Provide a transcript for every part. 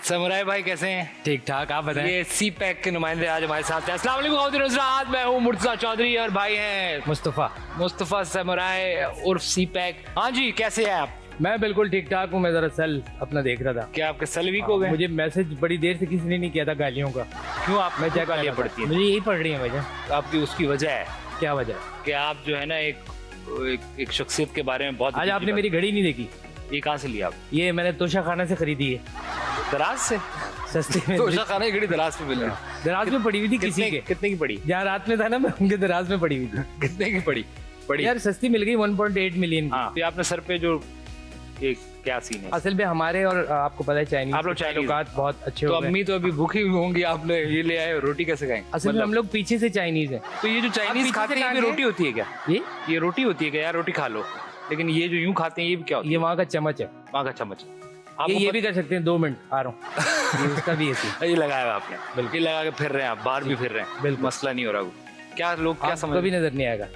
Samurai भाई कैसे हैं? ठीक ठाक, आप बताएं। ये सी पैक के नुमाइंदे आज हमारे साथ हैं। अस्सलाम वालेकुम खातिन हज़रात, मैं हूँ मुर्तज़ा चौधरी और भाई हैं मुस्तफ़ा समुराई उर्फ सी पैक। हाँ जी, कैसे हैं आप? मैं बिल्कुल ठीक ठाक हूँ। मैं जरा सेल अपना देख रहा था। क्या आपके सेल वीक हो गए? मुझे मैसेज बड़ी देर से किसी ने नहीं किया था गालियों का। क्यों आप मैं चेक गालियाँ पड़ती हैं? मुझे यही पड़ रही है वजह। आपकी उसकी वजह है क्या वजह है? कि आप जो है ना एक शख्सियत के बारे में बहुत आज आपने मेरी घड़ी नहीं देखी। ये कहाँ से लिया आप? ये मैंने तोशा खाना से खरीदी है, दराज से। सस्ते में। तोशा खाना की घड़ी दराज पे मिली? दराज में पड़ी हुई थी किसी के। कितने की पड़ी? जहाँ रात में था ना, मैं उनके दराज में पड़ी हुई थी। कितने की पड़ी? यार सस्ती मिल गई, 1.8 मिलियन। हाँ, तो आपने सर पे जो एक क्या सीन है? असल में हमारे और आपको पता है चाइनीज, आप लोग चाइनीज बहुत अच्छे तो हो गए। अम्मी तो अभी भूखी हुई होंगी, आपने ये ले आए, रोटी कैसे खाएंगे? असल में हम लोग पीछे से चाइनीज हैं। तो ये जो चाइनीज खाते हैं ये रोटी होती है क्या? ये रोटी होती है क्या? यार रोटी खा लो, लेकिन ये जो यूं खाते हैं ये क्या होता है? ये वहाँ का चम्मच है, वहाँ का चम्मच। ये भी कर सकते हैं। 2 मिनट आ रहा हूँ। ये उसका भी ऐसी ये लगाया हुआ आपने, बिल्कुल लगा के फिर रहे हैं आप, बाहर भी फिर रहे हैं, बिल्कुल मसला नहीं हो रहा। क्या लोग क्या समझ कभी नजर नहीं आएगा।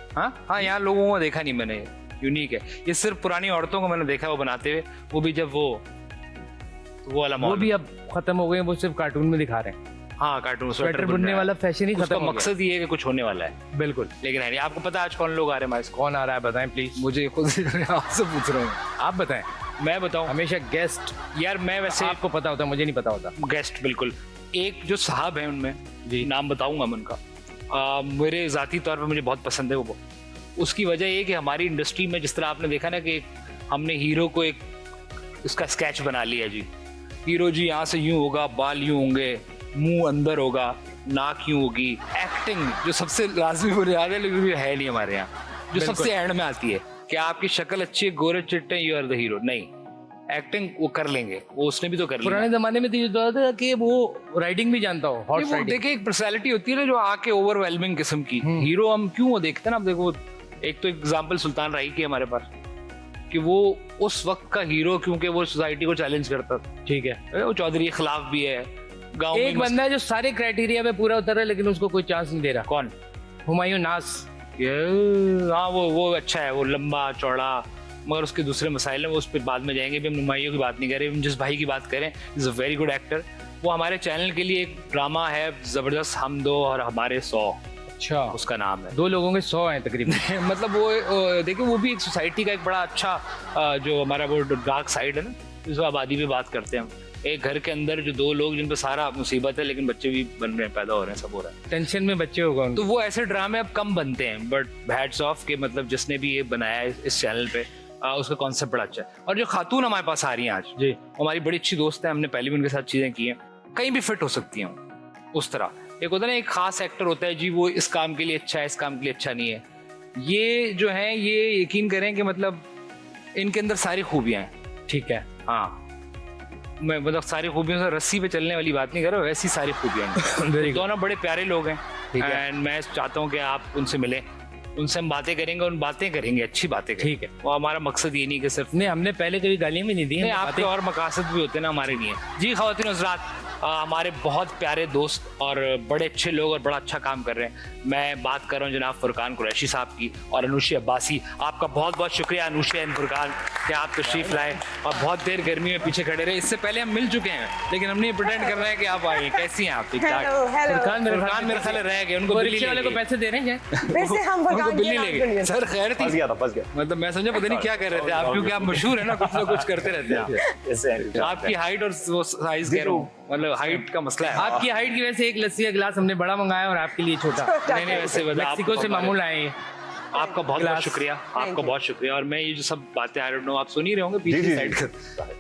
हाँ, यहाँ लोगों को देखा नहीं मैंने, यूनिक है ये। सिर्फ पुरानी औरतों को मैंने देखा वो बनाते हुए, वो भी जब वो वाला वो भी अब खत्म हो गए, वो सिर्फ कार्टून में दिखा रहे हैं। हाँ, कार्टून स्वेटर बुनने वाला फैशन ही खत्म हो गया। मकसद ये है कि कुछ होने वाला है, बिल्कुल। लेकिन है नहीं। आपको पता है आज कौन लोग आ रहे हैं हमारे? कौन आ रहा है बताएं प्लीज। मुझे खुद आपसे पूछ रहा हूँ, आप बताएं। मैं बताऊं? हमेशा गेस्ट। यार मैं वैसे आपको पता होता, मुझे नहीं पता होता। गेस्ट बिल्कुल। एक जो साहब है उनमें जी, नाम बताऊंगा मैं उनका, मेरे जाती तौर पे मुझे बहुत पसंद है वो। उसकी वजह ये कि हमारी इंडस्ट्री में जिस तरह आपने देखा ना कि हमने हीरो को एक उसका स्केच बना लिया जी। हीरो जी यहाँ से यूं होगा, बाल यूं होंगे, मुंह अंदर होगा, नाक यूं होगी। एक्टिंग जो सबसे लाजमी बुनियाद है, लेकिन है नहीं हमारे यहाँ, जो सबसे एंड में आती है कि आपकी शक्ल अच्छी है, गोरे चिट्टे, यू आर द हीरो। नहीं, एक्टिंग वो कर लेंगे, वो उसने भी तो कर लिया। पुराने जमाने में तो ये था कि वो राइडिंग भी जानता हो, हॉर्स राइडिंग। देखिए एक पर्सनालिटी होती है ना जो आके ओवरवेलमिंग किस्म की। हीरो हम क्यों वो देखते हैं ना, आप देखो एक तो एग्जांपल सुल्तान राही की हमारे पास, कि वो उस वक्त का हीरो क्योंकि वो सोसाइटी को चैलेंज करता था। ठीक है, वो चौधरी के खिलाफ भी है। गांव में एक बंदा है जो सारे क्राइटेरिया पे पूरा उतर रहा है, लेकिन उसको कोई चांस नहीं दे रहा। कौन? हुमायूं नास। हाँ, वो अच्छा है, वो लंबा चौड़ा, मगर उसके दूसरे मसाइल हैं, वो उस पर बाद में जाएंगे। भी हम हुमायूं की बात नहीं कर रहे, हम जिस भाई की बात करें, is a very good actor. वो हमारे चैनल के लिए एक ड्रामा है जबरदस्त, हम दो और हमारे 100। अच्छा, उसका नाम है। 2 लोगों के 100 हैं तकरीबन। मतलब वो देखिए, वो भी एक सोसाइटी का एक बड़ा अच्छा जो हमारा वो डार्क साइड है ना, जिस आबादी पे बात करते हैं हम। एक घर के अंदर जो 2 लोग जिन पर सारा मुसीबत है, लेकिन बच्चे भी बन रहे हैं, पैदा हो रहे हैं, सब हो रहा है, टेंशन में बच्चे होगा। तो वो ऐसे ड्रामे अब कम बनते हैं। बट हैट्स ऑफ के मतलब जिसने भी ये बनाया है इस चैनल पे, उसका कॉन्सेप्ट बड़ा अच्छा है। और जो खातून हमारे पास आ रही हैं आज जी, हमारी बड़ी अच्छी दोस्त है, हमने पहले भी उनके साथ चीजें की हैं, कहीं भी फिट हो सकती हैं उस तरह। एक होता है ना, एक खास एक्टर होता है जी, वो इस काम के लिए अच्छा है, इस काम के लिए अच्छा नहीं है। ये जो है, ये यकीन करें कि मतलब इनके अंदर सारी खूबियां हैं। ठीक है, हाँ, मैं मतलब सारी खूबियों से रस्सी पे चलने वाली बात नहीं कर रहा, वैसी सारी खूबियां हैं। दोनों बड़े प्यारे लोग हैं, एंड मैं चाहता हूँ कि आप उनसे मिलें, उनसे हम बातें करेंगे, उन बातें करेंगे, अच्छी बातें करेंगे। ठीक है, वो हमारा मकसद ये नहीं कि सिर्फ नहीं, हमने पहले कभी गालियां भी नहीं दी, आपके और मकासद भी होते हैं ना हमारे लिए। जी ख़वातीन हज़रात, हमारे बहुत प्यारे दोस्त और बड़े अच्छे लोग और बड़ा अच्छा काम कर रहे हैं। मैं बात कर रहा हूँ जनाब फुरकान कुरैशी साहब की और अनूशी अब्बासी। आपका बहुत बहुत शुक्रिया अनूशी एंड फुरकान कि आप तशरीफ लाए और बहुत देर गर्मी में पीछे खड़े रहे। इससे पहले हम मिल चुके हैं, लेकिन हमने प्रिटेंड कर रहे हैं कि आप आइए। कैसी हैं आप? ठीक ठाक। फुरकान मेरे ख्याल रह गए, उनको बिल्ली वाले को पैसे दे रहे हैं, बिल्ली ले गए। सर खैर थी, मतलब मैं समझा पता नहीं क्या कर रहे थे आप, क्योंकि आप मशहूर है ना, कुछ ना कुछ करते रहते हैं। आपकी हाइट और साइज कह रहा हूँ, मतलब हाइट का मसला है। आपकी हाइट की वजह से एक लस्सी का गिलास हमने बड़ा मंगाया और आपके लिए छोटा। नहीं वैसे मेक्सिको से मामूल आए हैं। आपका बहुत बहुत शुक्रिया, आपका बहुत शुक्रिया। और मैं ये जो सब बातें आई डोंट नो आप सुन ही रहे होंगे पीछे साइड कर,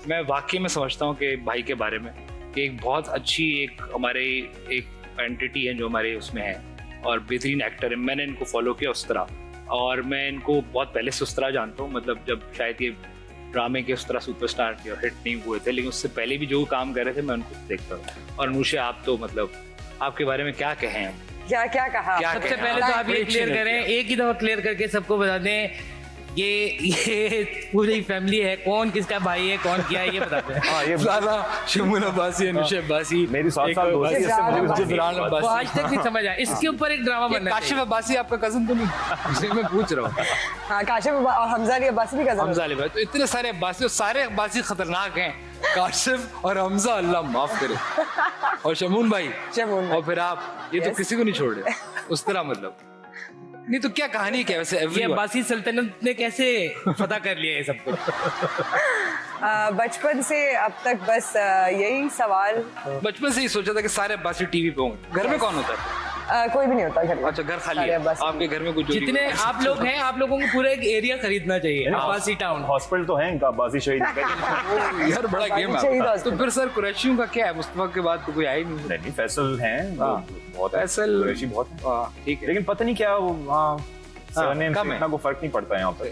मैं वाकई में समझता हूँ कि भाई के बारे में कि एक बहुत अच्छी एक हमारे एक एंटिटी है जो हमारे उसमें है और बेहतरीन एक्टर है। मैंने इनको फॉलो किया उस तरह, और मैं इनको बहुत पहले से उस तरह जानता हूँ, मतलब जब शायद ये ड्रामे के उस तरह सुपरस्टार के हिट नहीं हुए थे, लेकिन उससे पहले भी जो काम कर रहे थे मैं उनको देखता था। और अनुषे, आप तो मतलब आपके बारे में क्या कहें हम? क्या कहा? सबसे पहले तो आप ये क्लियर करें, एक ही दफा क्लियर करके सबको बता दें, ये पूरी फैमिली है, कौन किसका भाई है, कौन क्या है, ये बताते हैं। हाँ, ये शमून अब्बासी, अनुषे अब्बासी, मेरी 7 साल दोस्ती है, इससे मुझे कुछ जिब्रान अब्बासी। वो आज तक नहीं समझ आया, इसके ऊपर एक ड्रामा बनना है। काशिफ अब्बासी आपका कजन तो नहीं? मैं पूछ रहा हूँ। हाँ, काशिफ और हमजा अली अब्बासी भी कजन। हमजा अली भाई, तो इतने सारे अब्बासी, और सारे अब्बासी खतरनाक हैं। काशिफ और हमजा, अल्लाह माफ करे, और शमून भाई, और फिर आप, ये तो किसी को नहीं छोड़ रहे उस तरह, मतलब नहीं तो क्या कहानी क्या वैसे ये अब्बासी सल्तनत ने कैसे फतह कर लिया ये सब कुछ? बचपन से अब तक बस यही सवाल। बचपन से ही सोचा था कि सारे अब्बासी टीवी पे होंगे। घर में कौन होता है? कोई भी नहीं होता घर में। अच्छा, घर खाली है। आपके घर में कुछ जितने आप लोग हैं, आप लोगों को पूरा एक एरिया खरीदना चाहिए, अब्बासी टाउन। हॉस्पिटल तो है इनका, अब्बासी शहीद। यार बड़ा गेम है। तो फिर सर कुरैशियों का क्या है? मुस्तफा के बाद तो कोई आया ही नहीं। नहीं, फैसल हैं, बहुत फैसल, कुरैशी बहुत है, ठीक है, लेकिन पता नहीं क्या सरनेम से इतना को फर्क नहीं पड़ता है यहाँ पे,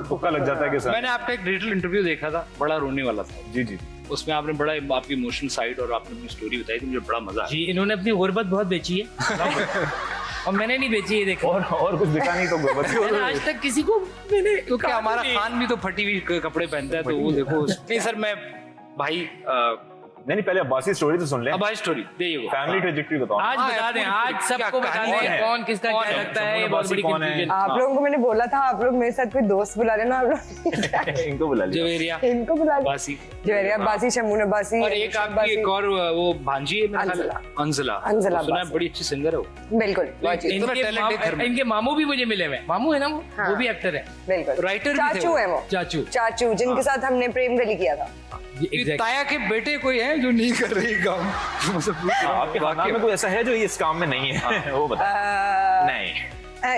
तुक्का लग जाता है कि सर। मैंने आपका एक डिजिटल इंटरव्यू देखा था, बड़ा रोने वाला था। जी जी, उसमें आपने बड़ा आपकी इमोशनल साइड और आपने अपनी स्टोरी बताई थी, मुझे बड़ा मजा आया। जी, इन्होंने अपनी गुर्बत बहुत बेची है और मैंने नहीं बेची है, देखो। और कुछ दिखा नहीं तो मैंने आज तक किसी को मैंने, क्योंकि हमारा खान भी तो फटी हुई कपड़े पहनता है, तो वो देखो। नहीं सर, मैं भाई नहीं, पहले अब्बासी स्टोरी तो सुन लें। अब्बासी स्टोरी फैमिली ट्रेजेक्टरी बताओ। आज बता दें, आज सबको बता दें कौन किसका क्या लगता है। ये बहुत बड़ी कंफ्यूजन। आप लोगों को मैंने बोला था, आप लोग मेरे साथ कोई दोस्त बुला लेना। आप लोग इनको बुला लिया, जवेरिया, इनको बुला लिया, अब्बासी, जवेरिया अब्बासी, शमून अब्बासी, और एक आपकी एक और वो भांजी है मेरा ख्याल, अंजला अंजला सुना है, बड़ी अच्छी सिंगर है वो। बिल्कुल, इनके मामू भी मुझे मिले हुए। मामू है ना वो भी एक्टर है, बिल्कुल। राइटर भी थे चाचू है वो, चाचू जिनके साथ हमने प्रेम गली किया था। ताया के बेटे कोई है जो नहीं कर रही काम? आपके खानदान में कोई ऐसा है जो इस काम में नहीं है? वो बता। नहीं,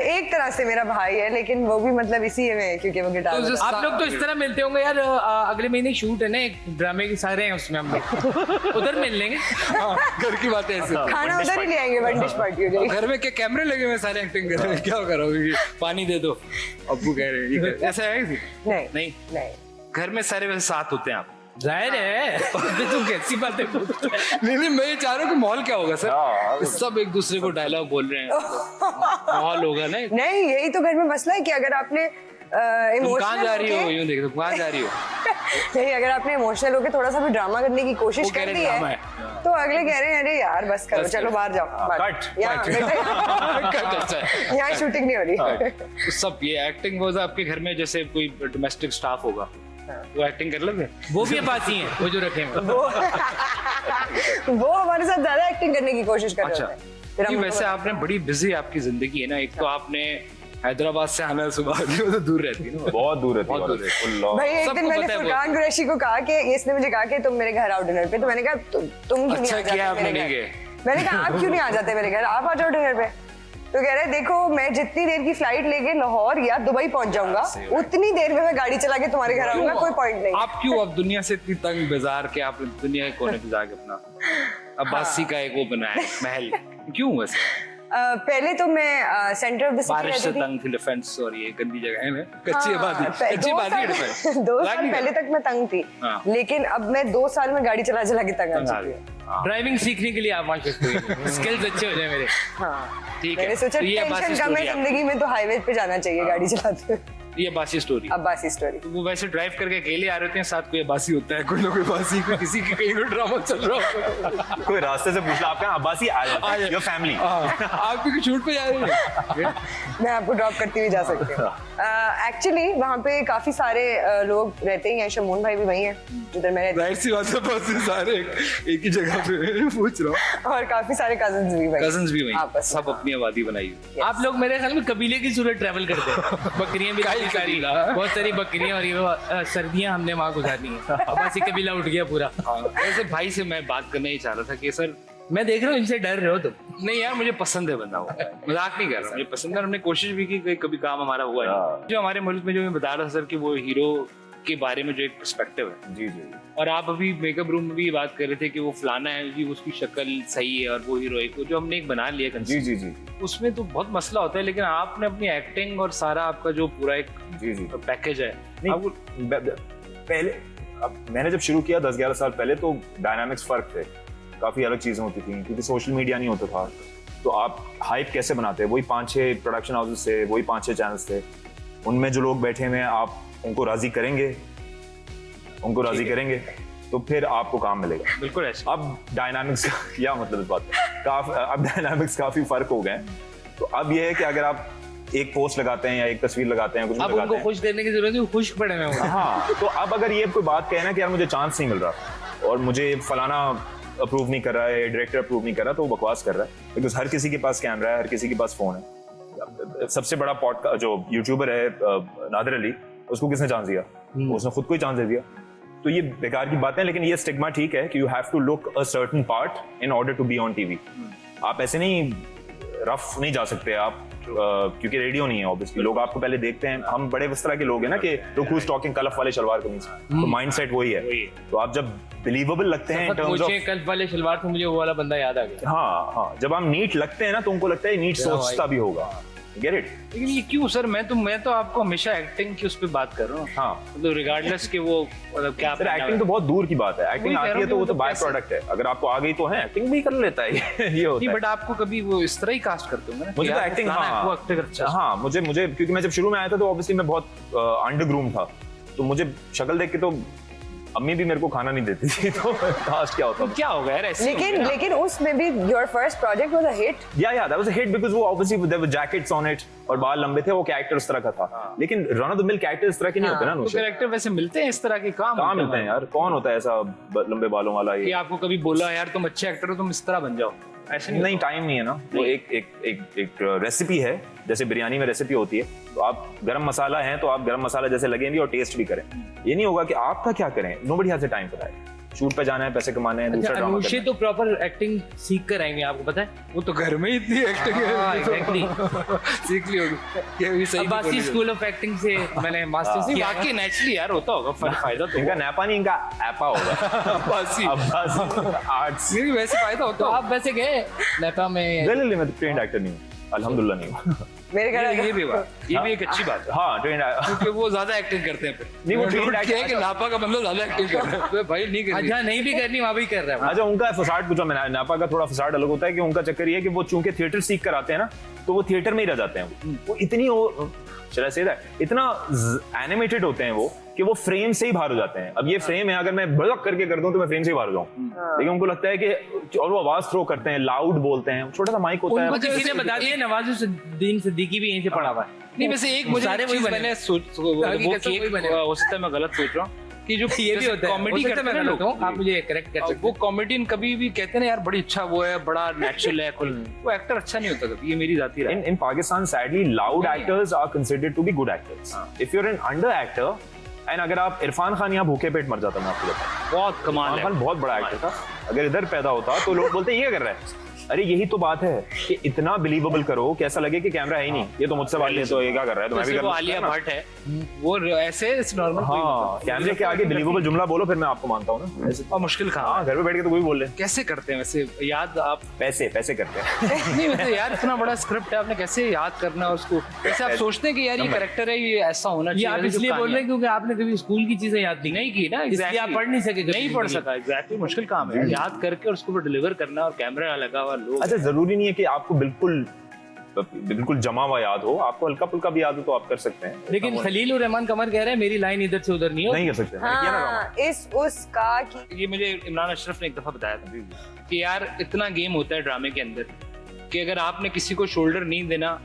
एक तरह से मेरा भाई है, लेकिन वो भी मतलब इसी में, क्योंकि वो गिटार बजाता है। आप लोग तो इस तरह मिलते होंगे यार। अगले महीने शूट है ना एक ड्रामे के, सारे हैं उसमें, हम लोग उधर मिल लेंगे। घर की बातें ऐसे, खाना उधर ही ले आएंगे, वन डिश पार्टी हो जाएगी। घर में क्या कैमरे लगे हुए, सारे एक्टिंग कर रहे हैं, क्या करोगे? पानी दे दो, अब्बू कह रहे हैं, ऐसा है? नहीं नहीं, घर में सारे वैसे साथ होते हैं आप? जाहिर है। तू कैसी बातें बोलता है? नहीं, मैं ये चाह रहा हूँ कि माहौल क्या होगा सर? सब एक दूसरे को डायलॉग बोल रहे हैं, माहौल होगा ना? नहीं, यही तो घर में मसला है कि अगर आपने तुम कहाँ जा रही हो, यूं देख, तुम कहाँ जा रही हो? नहीं, अगर आपने इमोशनल होकर थोड़ा सा भी ड्रामा करने की कोशिश कर दी है, तो अगले कह रहे हैं अरे यार बस करो, चलो बाहर जाओ, यहाँ शूटिंग नहीं हो रही। सब ये एक्टिंग वो आपके घर में जैसे कोई डोमेस्टिक स्टाफ होगा, वो एक्टिंग कर लेते? वो भी अब्बासी हैं, वो जो रखे हैं वो हमारे साथ ज्यादा एक्टिंग करने की कोशिश कर रहे हैं। वैसे आपने बड़ी बिजी आपकी जिंदगी है ना, एक तो आपने हैदराबाद से आना सुबह तो दूर रहती है ना, बहुत दूर रहती है भाई। एक दिन मैंने फुरकान कुरैशी को कहा कि इसने मुझे कहा कि तुम मेरे घर आओ डिनर पे, तो मैंने कहा तुम क्यों नहीं आ जाते मेरे घर? मैंने कहा आप क्यों नहीं आ जाते मेरे घर, आप आ जाओ डिनर पे। तो कह रहे देखो, मैं जितनी देर की फ्लाइट लेके लाहौर या दुबई पहुंच जाऊंगा, उतनी देर में मैं गाड़ी चला के तुम्हारे घर आऊंगा, कोई पॉइंट नहीं। आप क्यों अब दुनिया से इतनी तंग बेजार के आप दुनिया के कोने पे जाके अपना अब्बासी का एक वो बनाया महल, क्यों? वैसे पहले तो मैं सेंटर ऑफ द सिटी बारिश से तंग थी, डिफेंस, और ये गंदी जगह है, कच्ची आबादी, कच्ची आबादी डिफेंस। 2 साल पहले तक मैं तंग थी, लेकिन अब मैं 2 साल में गाड़ी चला चला के तंग आ चुकी हूँ। ड्राइविंग सीखने के लिए आप वहाँ स्किल्स अच्छे हो जाए मेरे। ठीक है, मैंने सोचा टेंशन कम है जिंदगी में, तो हाईवे पे जाना चाहिए गाड़ी चलाते हुए। ये अब्बासी स्टोरी, अब्बासी स्टोरी। तो वो वैसे ड्राइव करके अकेले आ रहे थे, साथ कोई अब्बासी होता है, कोई ना कोई अब्बासी, कोई किसी की कहीं ड्रामा चल रहा हो, कोई रास्ते से पूछ लो आपका अब्बासी आ जाए, योर फैमिली। आप भी शूट पे जा रहे हैं? मैं आपको ड्रॉप करती हुई जा सकती हूँ। एक्चुअली वहाँ पे काफी सारे लोग रहते हैं, शमून भाई भी वही हैं जिधर मैं रहती हूँ। जाहिर सी बात है, सारे एक ही जगह पे पूछ रहा हूँ। और काफी सारे कजिन्स भी वही, सब अपनी आबादी बनाई। आप लोग मेरे ख्याल में कबीले की सूरत ट्रैवल करते हैं, बकरियां भी सारी, बहुत सारी बकरियां, और ये सर्दियां हमने वहाँ गुजारनी है। अब्बासी कबीला उठ गया पूरा। वैसे भाई से मैं बात करना ही चाह रहा था कि सर, मैं देख रहा हूँ इनसे डर रहे हो तुम। नहीं यार, मुझे पसंद है बंदा, मजाक नहीं कर रहा, मुझे पसंद है। हमने कोशिश भी की, कभी काम हमारा हुआ है। जो हमारे मुल्क में, जो मैं बता रहा था सर, कि वो हीरो के बारे में जो एक पर्सपेक्टिव है। जी जी। और आप अभी मेकअप रूम में भी बात कर रहे थे कि वो फलाना है जी, उसकी शक्ल सही है, और वो हीरोइन को जो हमने एक बना लिया, जी जी जी, उसमें तो बहुत मसला होता है, लेकिन आपने अपनी एक्टिंग और सारा आपका जो पूरा एक जी जी पैकेज है। पहले अब मैंने जब शुरू किया 10-11 साल पहले, तो डायनामिक्स फर्क थे, काफी अलग चीजें होती थी, क्योंकि सोशल मीडिया नहीं होता था। तो आप हाइप कैसे बनाते हैं? वही 5-6 प्रोडक्शन हाउसेस थे, वही 5-6 चैनल्स थे, उनमें जो लोग बैठे हुए हैं, आप उनको राजी करेंगे, तो फिर आपको काम मिलेगा। बिल्कुल ऐसा। अब डायनामिक्स क्या मतलब इस बात का, अब डायनामिक्स काफी फर्क हो गए। तो अब ये है कि अगर आप एक पोस्ट लगाते हैं या एक तस्वीर लगाते हैं, कुछ अब उनको खुश करने की जरूरत है, खुश पड़े हुए हैं। हाँ, तो अब अगर ये कोई बात कहे ना कि यार मुझे चांस नहीं मिल रहा, और मुझे फलाना अप्रूव नहीं कर रहा है, डायरेक्टर अप्रूव नहीं कर रहा, तो वो बकवास कर रहा है। बिकॉज हर किसी के पास कैमरा है, हर किसी के पास फोन है। सबसे बड़ा पॉडकास्ट जो यूट्यूबर है नादिर अली, उसको किसने चांस दिया? उसने खुद को ही चांस दे दिया। तो ये बेकार की बात है, लेकिन ये स्टिग्मा ठीक है कि you have to look a certain part in order to be on TV. आप ऐसे नहीं रफ नहीं जा सकते आप, क्योंकि रेडियो नहीं है ऑब्वियसली। लोग आपको पहले देखते हैं, हम बड़े इस तरह के लोग हैं ना कि लोग हूज टॉकिंग कलफ वाले शलवार कमीज, तो माइंडसेट वही है। तो आप जब बिलीवेबल लगते हैं इन टर्म्स ऑफ, मुझे कल्फ वाले शलवार से मुझे वो वाला बंदा याद आ गया। हाँ, जब आप नीट लगते हैं ना तो उनको लगता है नीट सोचता भी होगा। Get it? लेकिन ये क्यों सर? मैं तो आपको हमेशा एक्टिंग की उस पे बात कर रहा हूँ। हाँ, मतलब रिगार्डलेस के वो मतलब क्या सर एक्टिंग तो बहुत दूर की बात है। एक्टिंग आती है तो वो तो बाय प्रोडक्ट है। अगर आपको आ गई तो है, एक्टिंग भी कर लेता है ये होता है। बट आपको कभी वो इस तरह ही कास्ट करते होंगे ना? मुझे तो एक्टिंग, हाँ, मुझे क्योंकि मैं जब शुरू में आया था तो ऑब्वियसली मैं बहुत अंडरग्रूम था, तो मुझे शक्ल देख के तो अम्मी भी मेरे को खाना नहीं देती थी, तो कास्ट क्या होता? क्या होगा यार ऐसे? लेकिन उसमें भी your first project was a hit. या that was a hit because वो obviously there were jackets on it और बाल लंबे थे, वो कैरेक्टर उस तरह का था। लेकिन run of the mill character इस तरह के नहीं होते ना। तो कैरेक्टर वैसे मिलते हैं इस तरह के? कहाँ मिलते हैं यार? कौन होता है ऐसा लंबे बालों वाला? ये आपको कभी बोला यार तुम अच्छे एक्टर हो, तुम इस तरह बन जाओ? ऐसे नहीं, टाइम नहीं है ना। वो एक रेसिपी है, जैसे बिरयानी में रेसिपी होती है, तो आप गरम मसाला है तो आप गरम मसाला जैसे लगे भी और टेस्ट भी करें। ये नहीं होगा कि आपका क्या करें। Nobody has the time for that. Shoot पे जाना है, पैसे कमाने हैं, दूसरा ड्रामा करना है। तो प्रॉपर एक्टिंग सीख कर आएंगे, आपको पता है? वो तो घर में ही इतनी एक्टिंग एग्जैक्टली सीख ली होगी। ये सही अब्बासी स्कूल ऑफ एक्टिंग से मैंने मास्टर्स किया। बाकी नेचुरली यार होता होगा फायदा तो। इनका नैपा नहीं, इनका ऐपा होगा। अब्बासी आर्ट्स नहीं, वैसे फायदा होता तो होगा। आप वैसे गए नेपा में? रियली मैं तो ट्रेंड एक्टर नहीं हूँ, अल्हम्दुलिल्लाह नहीं हूँ। मेरे घर ये भी बात, ये भी एक अच्छी बात है। हाँ, ट्रेंड क्योंकि वो ज्यादा एक्टिंग करते हैं फिर। नहीं, वो ट्रेंड एक्टर है कि नापा का मतलब ज्यादा एक्टिंग कर रहा है। तो भाई नहीं करनी। अच्छा, नहीं भी करनी वहां भी कर रहा है। अच्छा, उनका फसाड पूछा मैंने। नापा का थोड़ा फसाड अलग होता है कि उनका चक्कर ये है कि वो चूंकि थिएटर सीख कर आते हैं ना, तो वो थिएटर में ही रह जाते हैं। वो इतनी इतना एनिमेटेड होते हैं वो कि वो फ्रेम से ही बाहर हो जाते हैं। अब ये फ्रेम है, अगर मैं बड़क करके कर दूं तो मैं फ्रेम से ही बाहर हो जाऊं, लेकिन उनको लगता है कि, और वो आवाज थ्रो करते हैं, लाउड बोलते हैं, छोटा सा माइक होता है। किसी ने बता दिया नवाजुद्दीन सिद्दीकी भी यहीं से पढ़ा हुआ है। नहीं, वैसे एक मुझे सारे वही चीज बने। मैंने हो सकता है मैं गलत सोच रहा हूँ कि जो ये भी होता है, कॉमेडी करते हैं लोग, आप मुझे करेक्ट कर सकते वो कॉमेडियन कभी भी कहते हैं ना यार बड़ी अच्छा वो है, बड़ा नेचुरल है, वो एक्टर अच्छा नहीं होता कभी। ये मेरी जाती राय है। In Pakistan, sadly, loud actors are considered to be good actors. If you're an under actor, and अगर आप इरफान खान यहाँ भूखे पेट मर जाता, मैं आपको बताऊं, बहुत कमाल इरफान है। खान बहुत बड़ा एक्टर था। अगर इधर पैदा होता तो लोग बोलते ये क्या कर रहा है। अरे यही तो बात है कि इतना बिलीवेबल करो कि ऐसा लगे कि कैमरा है ही नहीं, ये तो मुझसे वाले तो ये क्या कर रहा है, तो मैं भी कर वो लूं। आलिया भट्ट है, वो ऐसे नॉर्मल। हाँ, कैमरे के आगे बिलीवेबल जुमला बोलो, फिर मैं आपको मानता हूँ ना। ऐसे और मुश्किल कहाँ? हाँ, घर पे बैठ के तो कोई बोल रहे हैं। कैसे करते हैं वैसे याद आप? पैसे करते हैं। नहीं वैसे यार इतना बड़ा स्क्रिप्ट है, आपने कैसे याद करना है उसको? कैसे आप सोचते हैं कि यार ये कैरेक्टर है, ये ऐसा होना ये चाहिए? आप इसलिए बोल रहे हैं क्योंकि आपने कभी स्कूल की चीजें याद नहीं की ना, इसलिए आप पढ़ नहीं सके, नहीं पढ़ सका। एग्जैक्टली, मुश्किल काम है याद करके और उसको डिलीवर करना, और कैमरा लगा हुआ लोग। अच्छा, जरूरी नहीं है कि आपको बिल्कुल जमा हुआ याद हो, आपको हल्का फुल्का भी याद हो तो आप कर सकते हैं। लेकिन खलील और रहमान कमर कह रहे हैं मेरी लाइन इधर से उधर नहीं हो। नहीं कर सकते। मैंने किया ना ड्रामा। हाँ, इस उसका की ये मुझे इमरान अशरफ ने एक दफा बताया था कि यार इतना गेम होता है ड्रामे के अंदर कि अगर आपने किसी को शोल्डर नहीं देना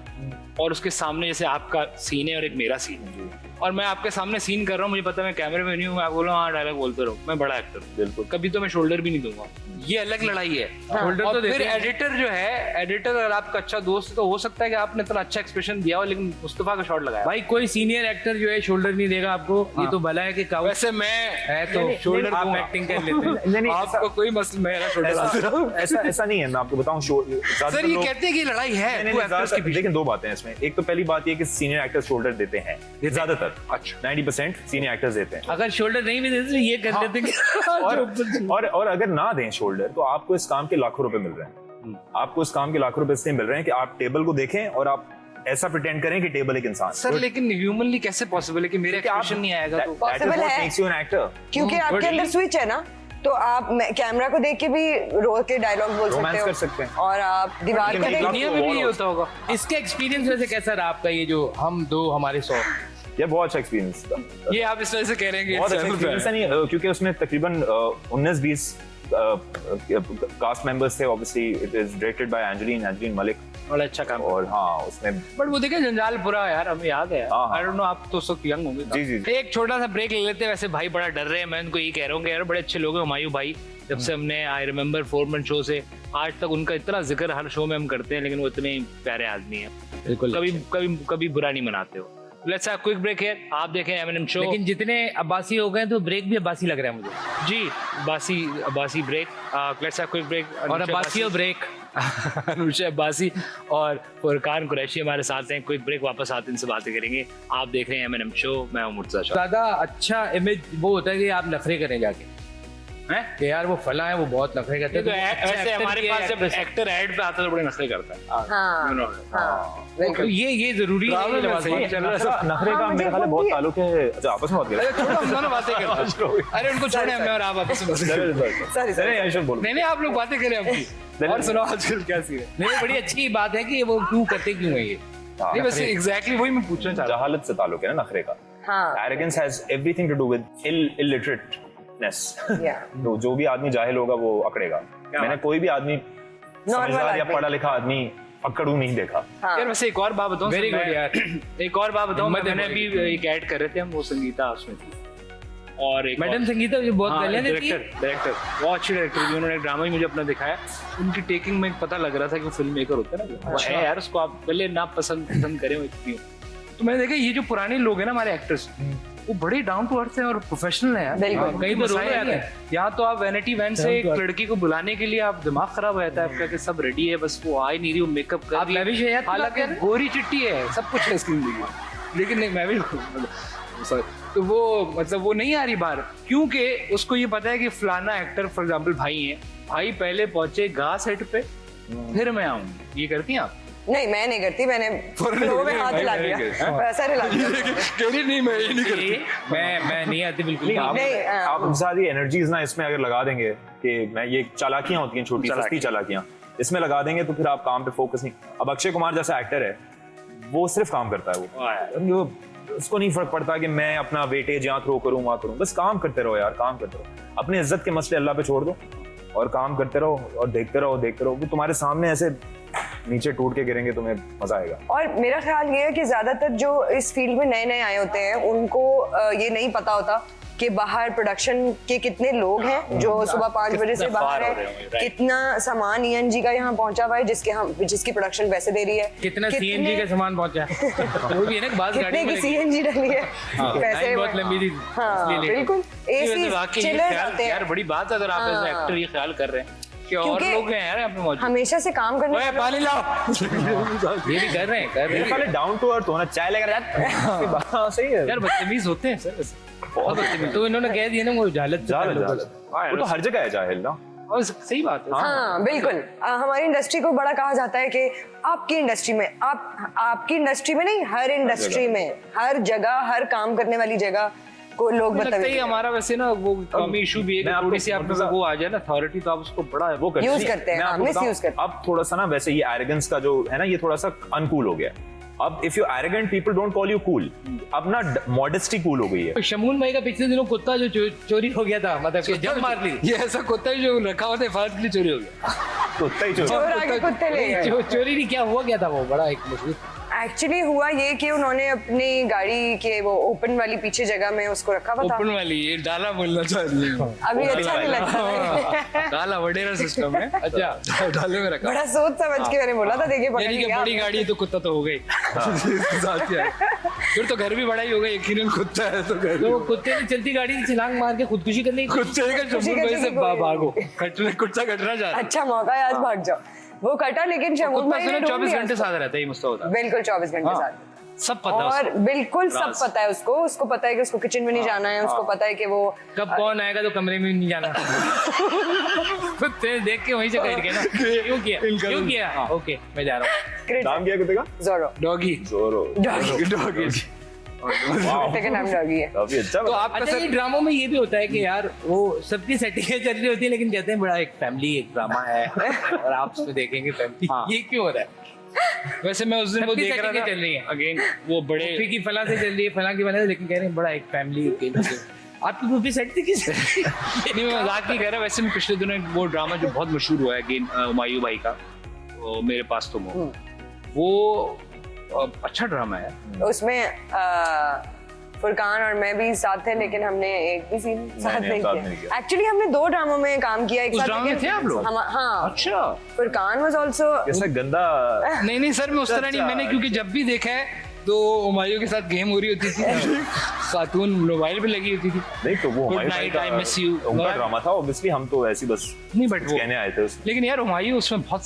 और उसके सामने, जैसे आपका सीन है और एक मेरा सीन है, और मैं आपके सामने सीन कर रहा हूँ, मुझे पता है मैं कैमरे में नहीं हूँ, मैं बोल रहा हूँ हाँ डायलॉग बोलते रहो, मैं बड़ा एक्टर हूँ, बिल्कुल कभी तो मैं शोल्डर भी नहीं दूंगा। ये अलग लड़ाई है। शोल्डर और तो फिर देते हैं। एडिटर जो है, एडिटर अगर आपका अच्छा दोस्त है तो हो सकता है कि आपने इतना अच्छा एक्सप्रेशन दिया हो लेकिन मुस्तफा का शॉट लगाया। भाई कोई सीनियर एक्टर जो है शोल्डर नहीं देगा आपको, ये तो भला है कि काउ वैसे मैं है तो शोल्डर आप आप एक्टिंग कर लेते हैं। आपको कोई मसला, मेरा शोल्डर ऐसा नहीं है। मैं आपको बताऊं, सर ये कहते हैं कि लड़ाई है नहीं, टू एक्टर्स के बीच। लेकिन दो बातें हैं इसमें। एक तो पहली बात ये कि सीनियर एक्टर्स शोल्डर देते हैं ज्यादातर। अच्छा, 90% सीनियर एक्टर्स देते हैं। अगर शोल्डर नहीं भी देते तो ये कर लेते हैं। और अगर ना दें शोल्डर तो आपको इस काम के लाखों रुपए मिल रहे हैं। आपको इस काम के लाखों रुपए इसलिए मिल रहे हैं कि आप टेबल को देखें और आप ऐसा प्रिटेंड करें कि टेबल एक इंसान। सर लेकिन ह्यूमनली कैसे पॉसिबल है कि मेरा एक्सप्रेशन नहीं आएगा? तो Possible है। Makes you an actor. क्योंकि आपके अंदर स्विच है ना, तो आप कैमरा को देख के भी रो के डायलॉग बोल सकते रोमांस हो कर सकते हैं। और आप दीवार को देख दुनिया में भी ये होता होगा। इसका एक्सपीरियंस वैसे कैसा रहा आपका, ये जो हम दो हमारे 100? ये बहुत अच्छा एक्सपीरियंस था। ये आप इस वजह से कह रहे हैं कि बहुत अच्छा एक्सपीरियंस नहीं, क्योंकि उसमें तकरीबन 19-20 कास्ट मेंबर्स थे obviously, it is directed by Angeline Malik, बड़ा अच्छा काम। और हाँ उसमें बट वो देखे जंजालपुरा यार, हमें याद है। हाँ, हाँ। आई डोंट नो, आप तो उस वक्त यंग होंगे। जी। एक छोटा सा ब्रेक ले लेते हैं। वैसे भाई बड़ा डर रहे हैं, मैं उनको यही कह रहा हूँ यार बड़े अच्छे लोग हैं हुमायूं भाई। जब से हमने आई रिमेम्बर 4 शो से आज तक उनका इतना जिक्र हर शो में हम करते हैं, लेकिन वो इतने प्यारे आदमी हैं, बिल्कुल कभी बुरा नहीं मनाते हो। Let's have quick break here. आप देखें एमएनएम शो। लेकिन जितने अब्बासी हो गए तो ब्रेक भी अब्बासी लग रहा है मुझे। जी Abbasi break. Let's have quick break. और अब्बासी और ब्रेक अनुशा अब्बासी और फुरकान कुरैशी हमारे साथ हैं। क्विक ब्रेक, वापस आते इनसे बातें करेंगे। आप देख रहे हैं एमएनएम शो, मैं हूं मुर्तज़ा शाह। ज्यादा अच्छा इमेज वो होता है कि आप नखरे करें जाके, हैं कि यार वो फला है, वो बहुत नखरे करते तो हैं। ऐसे हमारे पास जब एक्टर ऐड पे आता है तो बड़े नखरे करता है। हाँ बिल्कुल। ये जरूरी है। Problem है, सही है। नखरे का मेरे ख्याल है बहुत ताल्लुक है। अच्छा आपस में बात अरे छोड़ो, हम दोनों बातें करते हैं। अरे उनको छोड़े, मैं और आप आपस में बातें करते हैं। सॉरी नहीं आप लोग बातें करें अपनी। और सुनाओ आजकल क्या सीन है? नहीं, बड़ी अच्छी बात है कि वो क्यों करते क्यों है ये। नहीं बस एग्जैक्टली वही मैं पूछना चाह रहा जहालत से ताल्लुक है ना नखरे का। हाँ arrogance has everything to do with illiterateness. Yeah. तो जो भी आदमी जाहिल होगा वो अकड़ेगा। मैंने कोई भी आदमी समझदार या पढ़ा लिखा आदमी अकड़ू नहीं देखा। हाँ। यार वैसे एक और बात बताऊं। Very good यार। एक और बात बताऊं, हिम्मत है मैंने अभी बोलने एक ऐड कर रहे थे हम, वो संगीता उसमें थी और एक मैडम संगीता जो बहुत पहले ने थी। डायरेक्टर बहुत अच्छी डायरेक्टर थी। उन्होंने एक ड्रामा ही मुझे अपना दिखाया। उनकी टेकिंग में पता लग रहा था कि वो फिल्म मेकर होता है ना, वो है यार, उसको आप पहले ना पसंद करें वो इतनी हो। तो मैंने देखा ये जो पुराने लोग हैं ना हमारे एक्टर्स, वो बड़े डाउन टू अर्थ हैं और प्रोफेशनल हैं यार। बिल्कुल। कहीं तो रोल आते हैं। यहाँ तो आप वैनिटी वैन से एक लड़की को बुलाने के लिए आप दिमाग खराब हो जाता है आपका कि सब रेडी है, बस वो आ ही नहीं रही, वो मेकअप कर आप रही है। लविश है यार, हालांकि गोरी चिट्टी है, सब कुछ है इसकी जिंदगी में, लेकिन नहीं मैं भी सॉरी, तो वो मतलब वो नहीं आ रही बाहर, क्योंकि उसको ये पता है कि फलाना एक्टर फॉर एग्जांपल भाई है, भाई पहले पहुंचे गा सेट पे, फिर मैं आऊंगी। ये करती हैं आप? नहीं मैं नहीं करती, मैंने फ्लो में हाथ हिला दिया, ऐसा हिला दिया। नहीं मैं ये नहीं करती। मैं नहीं आती बिल्कुल। आप सारी एनर्जीज ना इसमें अगर लगा देंगे कि मैं ये चालाकियां होती हैं, छोटी सस्ती चालाकियां, इसमें लगा देंगे तो फिर आप काम पे फोकस नहीं। अब अक्षय कुमार जैसा एक्टर है, वो सिर्फ काम करता है, वो उसको नहीं फर्क पड़ता कि मैं अपना वेटेज यहाँ थ्रो करूँ वहाँ करूँ, बस काम करते रहो यार, काम करते रहो। अपनी इज्जत के मसले अल्लाह पे छोड़ दो और काम करते रहो और देखते रहो कि तुम्हारे सामने ऐसे नीचे टूट के गिरेंगे, तुम्हें मजा आएगा। और मेरा ख्याल ये है कि ज्यादातर जो इस फील्ड में नए आए होते हैं उनको ये नहीं पता होता कि बाहर प्रोडक्शन के कितने लोग हैं जो सुबह 5 बजे से बाहर है, कितना सामान ENG का यहाँ पहुंचा हुआ है जिसकी प्रोडक्शन वैसे दे रही है, कितना CNG का सामान पहुंचा है, वो भी है ना, बात गाड़ी में CNG डली है, पैसे बहुत लंबी थी। हाँ बिल्कुल। AC चिलर आते हैं। यार बड़ी बात है अगर आप एज एक्टर ये ख्याल कर रहे हैं कि और लोग हैं यार यहाँ पे मौजूद, हमेशा से काम करने ओए पानी लाओ, ये भी कर रहे हैं। पहले डाउन टू अर्थ होना, चाय लेकर यार सही है यार बदतमीज होते हैं सर, बहुत बदतमीज। तो इन्होंने कह दिया ना वो जाहिलत, वो तो हर जगह है जाहिल ना। और सही बात है। हाँ बिल्कुल। हमारी इंडस्ट्री को बड़ा कहा जाता है कि आपकी इंडस्ट्री में, आपकी इंडस्ट्री में नहीं, हर इंडस्ट्री में, हर जगह, हर काम करने वाली जगह को लोग लगता है हमारा वैसे ना वो कमी इशू भी है कि थोड़ी सी आप वो आ जाए ना अथॉरिटी, तो आप उसको बड़ा वो यूज करते हैं, मिसयूज करते हैं। अब थोड़ा सा ना वैसे ये एरोगेंस का जो है ना, ये थोड़ा सा अनकूल हो गया। अब if you arrogant people don't call you cool, अब ना मॉडेस्टी कूल हो गई है। शमून भाई का पिछले दिनों कुत्ता जो चोरी हो गया था, मतलब कि जब मार ली, ये ऐसा कुत्ता ही जो रखा हुआ था हिफाजत के लिए चोरी हो गया, कुत्ता ही चोर आगे कुत्ते ले गए। चोरी नहीं, क्या हुआ क्या था, वो बड़ा एक मशहूर एक्चुअली हुआ ये कि उन्होंने अपनी गाड़ी के वो ओपन वाली पीछे जगह में उसको रखा हुआ था। ओपन वाली, ये डाला बोलना चाह रही है अभी अच्छा नहीं लगता। डाला वडेरा सिस्टम है। अच्छा डाले में रखा, बड़ा सोच समझ के मैंने बोला था, देखिए पकड़ लिया। बड़ी गाड़ी है तो कुत्ता तो हो गई, फिर तो घर भी बड़ा ही होगा, यकीनन कुत्ता है तो घर। तो कुत्ते ने चलती गाड़ी की छलांग मार के खुदकुशी करने की, कुत्ते का शमून भाई से भागो, कुत्ता कटना जा रहा है। अच्छा मौका है, आज भाग जाओ। वो कटा, लेकिन शमून भाई ने 24 घंटे साथ रहता है मुस्तफा, बिल्कुल 24 घंटे साथ, सब पता है और बिल्कुल सब पता है उसको पता है कि उसको किचन में नहीं जाना है, उसको पता है कि वो कब कौन आएगा तो कमरे में नहीं जाना। कुत्ते देख के वहीं से कट गए ना, क्यों किया ओके मैं जा रहा हूँ। नाम क्या कुत्ते का? जोरो। डॉगी, डॉगी कुत्ते का नाम डॉगी है। काफी अच्छा। तो आपका अच्छा, ये ड्रामों में ये भी होता है कि यार वो सबकी सेटिंगें चल रही होती है, लेकिन कहते हैं बड़ा एक फैमिली एक ड्रामा है और आप उसमें देखेंगे फैमिली, ये क्यों हो रहा है? वैसे मैं उस दिन वो देख रहा था, चल रही है अगेन वो बड़े की फला से चल रही है, फला की फला से, लेकिन कह रहे हैं बड़ा एक फैमिली। आपकी मूवी सेट थी किसी नहीं मैं मजाक नहीं कर रहा, वैसे मैं पिछले दिनों एक वो ड्रामा जो बहुत मशहूर हुआ है अगेन हुमायूं भाई का, वो मेरे पास तुम हो, वो अच्छा ड्रामा है। उसमें फुरकान और मैं भी साथ थे, लेकिन हमने एक भी सीन साथ नहीं किया। एक्चुअली हमने 2 ड्रामों में काम किया एक उस साथ। ड्रामा में थे आप लोग? हाँ। अच्छा। फुरकान वाज आल्सो कैसा गंदा। नहीं सर मैं उस तरह नहीं, मैंने क्योंकि जब भी देखा है तो हुमायूं के साथ गेम हो रही होती थी, खातून मोबाइल पे लगी होती थी। नहीं तो वो Good night, I miss you। उनका ड्रामा था ऑब्वियसली, हम तो ऐसी बस नहीं बट वो कहने आए थे उसमें। लेकिन यार हुमायूं उसमें बहुत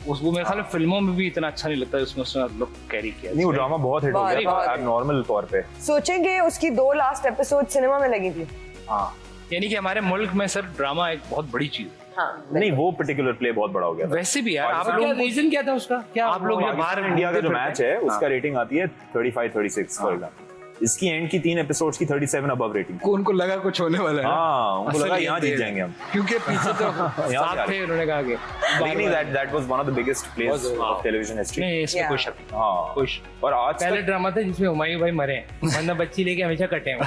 वो मेरे ख्याल में फिल्मों में भी इतना अच्छा नहीं लगता है, उसमें उसने लुक कैरी किया। नहीं वो ड्रामा बहुत हिट हो बहुत- गया था बहुत। नॉर्मल तौर पे। सोचेंगे उसकी 2 लास्ट एपिसोड सिनेमा में लगी थी। हाँ यानी कि हमारे मुल्क में सर ड्रामा एक बहुत बड़ी चीज है। हाँ नहीं वो पर्टिकुलर प्ले बहुत बड़ा हो गया था। वैसे भी यार आप क्या लोग रीजन क्या था उसका? क्या आप लोग जो पाकिस्तान बाहर इंडिया का जो घूमते मैच है फिरते हैं, उसका रेटिंग आती है 35-36 फॉर एग्जांपल। इसकी एंड की 3 एपिसोड्स की 37 अबव रेटिंग। उनको लगा कुछ होने वाला है। हाँ उनको असल लगा ये यहाँ थे। जीत जाएंगे हम। क्योंकि पीछे तो यहाँ साथ जा थे, रहे। उन्होंने कहा कि नहीं that was one of the biggest plays of television history। नहीं इसमें Yeah. कोई शक नहीं। हाँ कोई शक और आज पहला तक ड्रामा था जिसमें हुमायूं भाई मरे हैं, वरना बच्ची लेके हमेशा कटे हैं।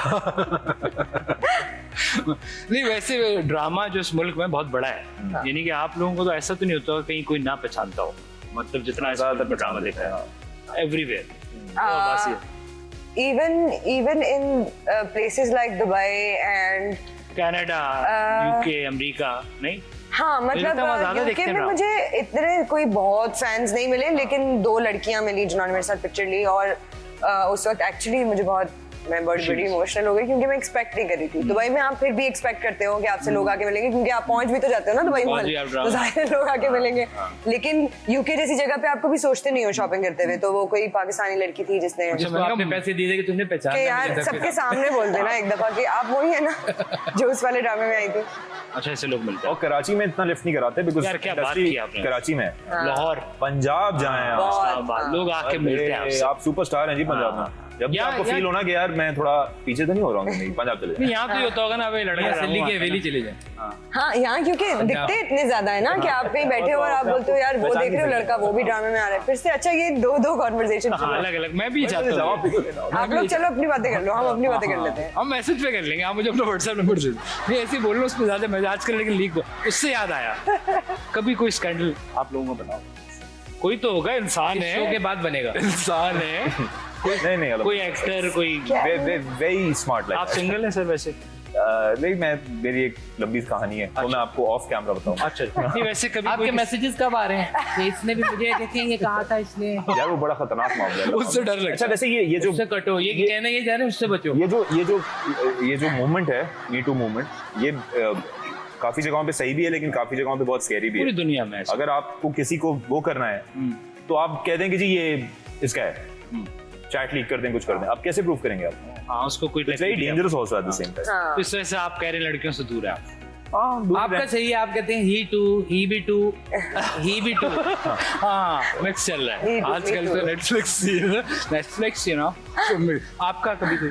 नहीं वैसे ड्रामा जो इस मुल्क में बहुत बड़ा है, यानी कि आप लोगों को तो ऐसा तो नहीं होता कहीं कोई ना पहचानता हो, मतलब जितना इस मुल्क में ड्रामा देखा है everywhere. even in places like Dubai and Canada, UK, America नहीं। हाँ मुझे मतलब लगता है वहाँ ज्यादा यूके देखते हैं में ड्रामा। मुझे इतने कोई बहुत फैंस नहीं मिले, लेकिन 2 लड़कियां मिली जिन्होंने मेरे साथ पिक्चर ली, और उस वक्त एक्चुअली मुझे बहुत मैं बड़ी इमोशनल हो गई, क्योंकि मैं एक्सपेक्ट नहीं करी थी। दुबई में आप फिर भी एक्सपेक्ट करते हो कि आपसे लोग आके मिलेंगे, क्योंकि आप पहुंच भी तो जाते हो ना दुबई पहुंच भी में, आप तो ड्रामा। जाहिर लोग आके मिलेंगे। लेकिन यूके जैसी जगह पे आपको भी सोचते नहीं हो शॉपिंग करते हुए, तो वो कोई पाकिस्तानी लड़की थी जिसने जिसको आपने पैसे दिए थे कि तुमने पहचाना कि नहीं यार था। सबके सामने बोल देना एक दफा कि आप वही है ना जो उस वाले ड्रामे में आई थी। अच्छा ऐसे लोग मिलते और कराची में इतना लिफ्ट नहीं कराते बिकॉज़ यार, क्या बात की आपने। कराची में है। हैं। लाहौर पंजाब जाएं आप। बहुत, लोग आके मिलते हैं अरे, आपसे। आप सुपरस्टार हैं जी पंजाब में। जब भी या- आपको या- फील होना कि यार मैं थोड़ा पीछे तो नहीं हो रहा हूँ, नहीं पंजाब चले नहीं जाएं। यहाँ तो ये होता होगा ना, अबे लड़के यहाँ ड्रामा दिल्ली की आते हैं हवेली ना। चले जाए। हाँ यहाँ क्योंकि दिखते इतने ज्यादा है ना कि आप कहीं बैठे हो और आप बोलते हो यार वो पहचान देख रहे हो नहीं लड़का वो भी ड्रामे में आ रहा है, फिर से अच्छा ये 2 कॉन्वर्सेशन हाँ अलग अलग, मैं भी चाहता जवाब हूँ। भी तो देना होगा। आप लोग चलो अपनी बातें कर लो, हम अपनी बातें कर लेते हैं। हम मैसेज पे कर लेंगे, आप मुझे अपना व्हाट्सएप नंबर दे दो। नहीं ऐसे ही बोल लो, उसमें ज्यादा मजा आजकल लेकिन लीक दो। उससे याद आया, कभी कोई स्कैंडल आप लोगों को बताओ, कोई तो होगा, इंसान इस शो है, के बाद बनेगा। इंसान है, नहीं कोई एक्टर, कोई। वेरी स्मार्ट आप सिंगल हैं सर वैसे? नहीं मैं मेरी एक लंबी कहानी है तो मैं आपको ऑफ कैमरा बताऊँ। अच्छा नहीं वैसे कभी आपके कोई मैसेजेस कब आ रहे हैं कि इसने भी मुझे देखेंगे कहा था इसने? यार वो बड़ा खतरनाक मामला है। उससे डर लगता अच्छा है। वैसे ये जो उससे कटो, ये कहना ये जा रहे हैं उससे बचो। ये जो मूवमेंट है, मी टू मूवमेंट, ये काफी जगहों पे सही भी है लेकिन काफी जगहों पे बहुत स्कैरी भी पूरी है। दुनिया में ऐसा। अगर आपको किसी को वो करना है तो आप कह दें कि जी ये इसका है, चैट लीक कर दें, कुछ कर दें, आप कैसे प्रूव करेंगे? आप हाँ उसको कोई it's very dangerous also at the same time. हाँ इस वजह से आप कह रहे हैं लड़कियों से दूर है आप। आपका सही है, आप कहते हैं ही टू, ही भी टू, ही भी टू। हाँ मिक्स चल रहा है Me too, आजकल me तो too। Netflix you know. आपका कभी कोई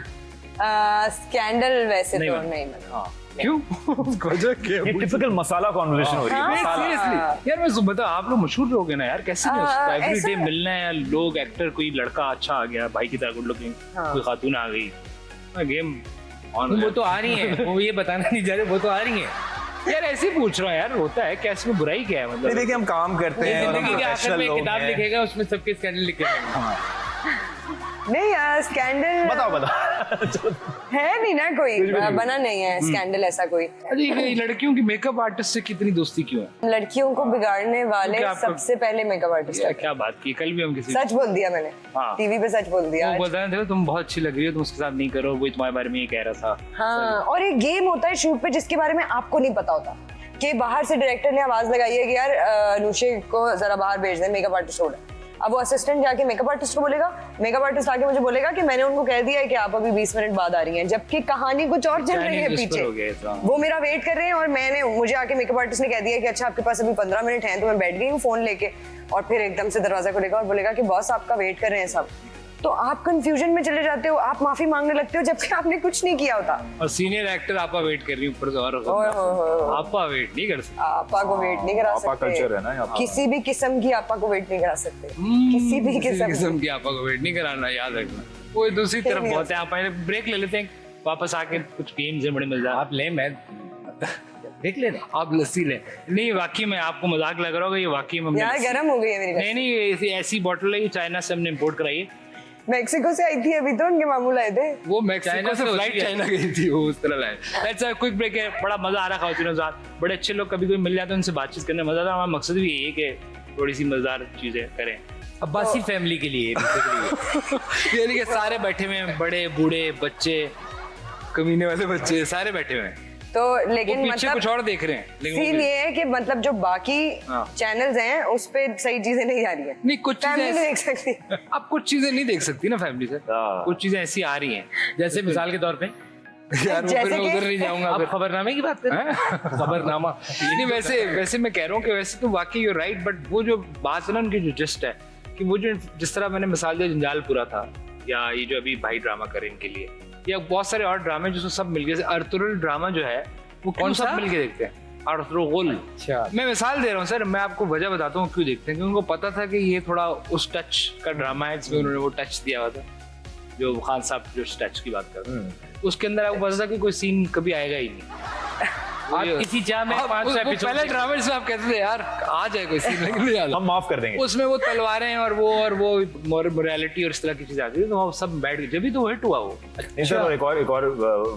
स्कैंडल वैसे नहीं तो बना। नहीं बना। हाँ क्यों? वजह क्या ये टिपिकल मसाला कॉन्वर्सेशन हो रही है। हाँ। मसाला। सीरियसली यार मैं बता, आप लोग मशहूर लोग हैं ना यार, कैसे नहीं हो सकता एवरी ऐसा- डे मिलना है यार, लोग एक्टर, कोई लड़का अच्छा आ गया भाई की तरह गुड लुकिंग, हाँ। कोई खातून आ गई, गेम ऑन। वो तो आ रही है, वो ये बताना नहीं जा रहे, वो तो आ रही है। यार ऐसे ही पूछ रहा हूँ यार, होता है क्या, इसमें बुराई क्या है नहीं मतलब? देखिए हम काम करते हैं और हम जिंदगी के आखिर प्रोफेशनल में एक लोग किताब हैं। लिखेगा, उसमें सबके स्कैंडल लिखे रहेंगे। नहीं स्कैंडल बताओ है नहीं ना कोई, बना नहीं है स्कैंडल ऐसा कोई। अरे ये लड़कियों की मेकअप आर्टिस्ट से कितनी दोस्ती क्यों है? लड़कियों को बिगाड़ने वाले क्योंकि आपको- सबसे पहले मेकअप आर्टिस्ट यार है। क्या बात की, कल भी हम किसी सच बोल दिया मैंने, हाँ। टीवी पे सच बोल दिया वो आज। बोलता है देखो तुम बहुत अच्छी लग रही हो, तुम उसके साथ नहीं करो, वो तुम्हारे बारे में ये कह रहा था। हाँ और एक गेम होता है शूट पे जिसके बारे में आपको नहीं पता होता, कि बाहर से डायरेक्टर ने आवाज लगाई है कि यार अनुषे को जरा बाहर भेज दे, मेकअप आर्टिस्ट हो रहा है। अब वो असिस्टेंट जाके मेकअप आर्टिस्ट को बोलेगा, मेकअप आर्टिस्ट आके मुझे बोलेगा कि मैंने उनको कह दिया है कि आप अभी 20 मिनट बाद आ रही हैं, जबकि कहानी कुछ और चल रही है Planning जिस पर पीछे। हो गया इतना। वो मेरा वेट कर रहे हैं और मुझे आके मेकअप आर्टिस्ट ने कह दिया कि अच्छा आपके पास अभी 15 मिनट हैं, तो मैं बैठ गई हूँ फोन लेके, और फिर एकदम से दरवाजा खुलेगा और बोलेगा कि बॉस आपका वेट कर रहे हैं सब। तो आप कंफ्यूजन में चले जाते हो, आप माफी मांगने लगते हो जबकि आपने कुछ नहीं किया होता। और सीनियर एक्टर आपका वेट कर रही हूँ ऊपर से, और ओए होए होए। आपका वेट नहीं कर सकते। आपा को वेट नहीं करा आपा सकते, कल्चर है ना यहाँ पे। किसी भी किस्म की आपा को वेट नहीं करा सकते, किसी भी किस्म किस्म की आपा को वेट नहीं कराना, याद रखना। वो दूसरी तरफ बहुत है। आप पहले ब्रेक ले लेते हैं, वापस आके कुछ गेम्स हैं बड़े मजेदार। आप ले, मैं देख लेना। आप लस्सी लें। नहीं वाकई में आपको मजाक लग रहा होगा, ये वाकई में यार गर्म हो गई है मेरी। नहीं ये ऐसी बोतल है, ये चाइना से हमने इम्पोर्ट कराई है। मेक्सिको से आई थी अभी तो, उनके मामू लाए थे। वो मैक्सिको से फ्लाइट चाइना गई थी, वो उस तरह लाए। लेट्स हैव क्विक ब्रेक है, बड़ा मजा आ रहा खाओ साथ, बड़े अच्छे लोग कभी कोई मिल जाते हैं उनसे बातचीत करने मजा आता है। हमारा मकसद भी यही है कि थोड़ी सी मजेदार चीजें करें अब्बासी फैमिली के लिए basically। यानी कि सारे बैठे हुए हैं, बड़े बूढ़े बच्चे, कमीने वाले बच्चे सारे बैठे हुए हैं। तो वो लेकिन पीछे मतलब कुछ और देख रहे हैं, लेकिन सीन ये है कि मतलब जो बाकी हाँ। चैनल्स हैं उस पे सही चीजें नहीं आ रही है। नहीं कुछ फैमिली चीजें नहीं देख सकती। आप कुछ चीजें नहीं देख सकती ना फैमिली से, हाँ। कुछ चीजें ऐसी आ रही हैं। जैसे मिसाल के तौर पे यार वो जैसे फिर मैं कि- उधर नहीं जाऊंगा आप फिर। खबरनामे की बात कर रहे हैं? खबरनामा नहीं वैसे मैं कह रहा हूँ कि वैसे तो वाकई यू राइट, बट वो जो बात है ना उनकी जो जस्ट है कि वो जो जिस तरह मैंने मिसाल दिया जंजालपुरा था, या ये जो अभी भाई ड्रामा करे इनके लिए, या बहुत सारे और ड्रामे जो सब मिलके, अर्तुगरुल ड्रामा जो है वो कौन सब सा? मिलके देखते हैं, अर्तुगरुल। अच्छा। मैं मिसाल दे रहा हूँ सर, मैं आपको वजह बताता हूँ क्यों देखते हैं, क्योंकि उनको पता था कि ये थोड़ा उस टच का ड्रामा है जिसमें उन्होंने वो टच दिया हुआ था, जो खान साहब जो टच की बात कर रहे हैं उसके अंदर आपको पता था कि कोई सीन कभी आएगा ही नहीं। आप किसी चाह में आप 5 वो एपिसोड पहले ड्रामे जिसमें आप कहते थे यार आ जाए कोई सीन, लेकिन नहीं आता। हम माफ कर देंगे। उसमें वो तलवारें और वो मोरालिटी और इस तरह की चीजें आती थी, तो वो सब बैठ गए, जब भी तो हिट हुआ वो। नहीं सर, और एक और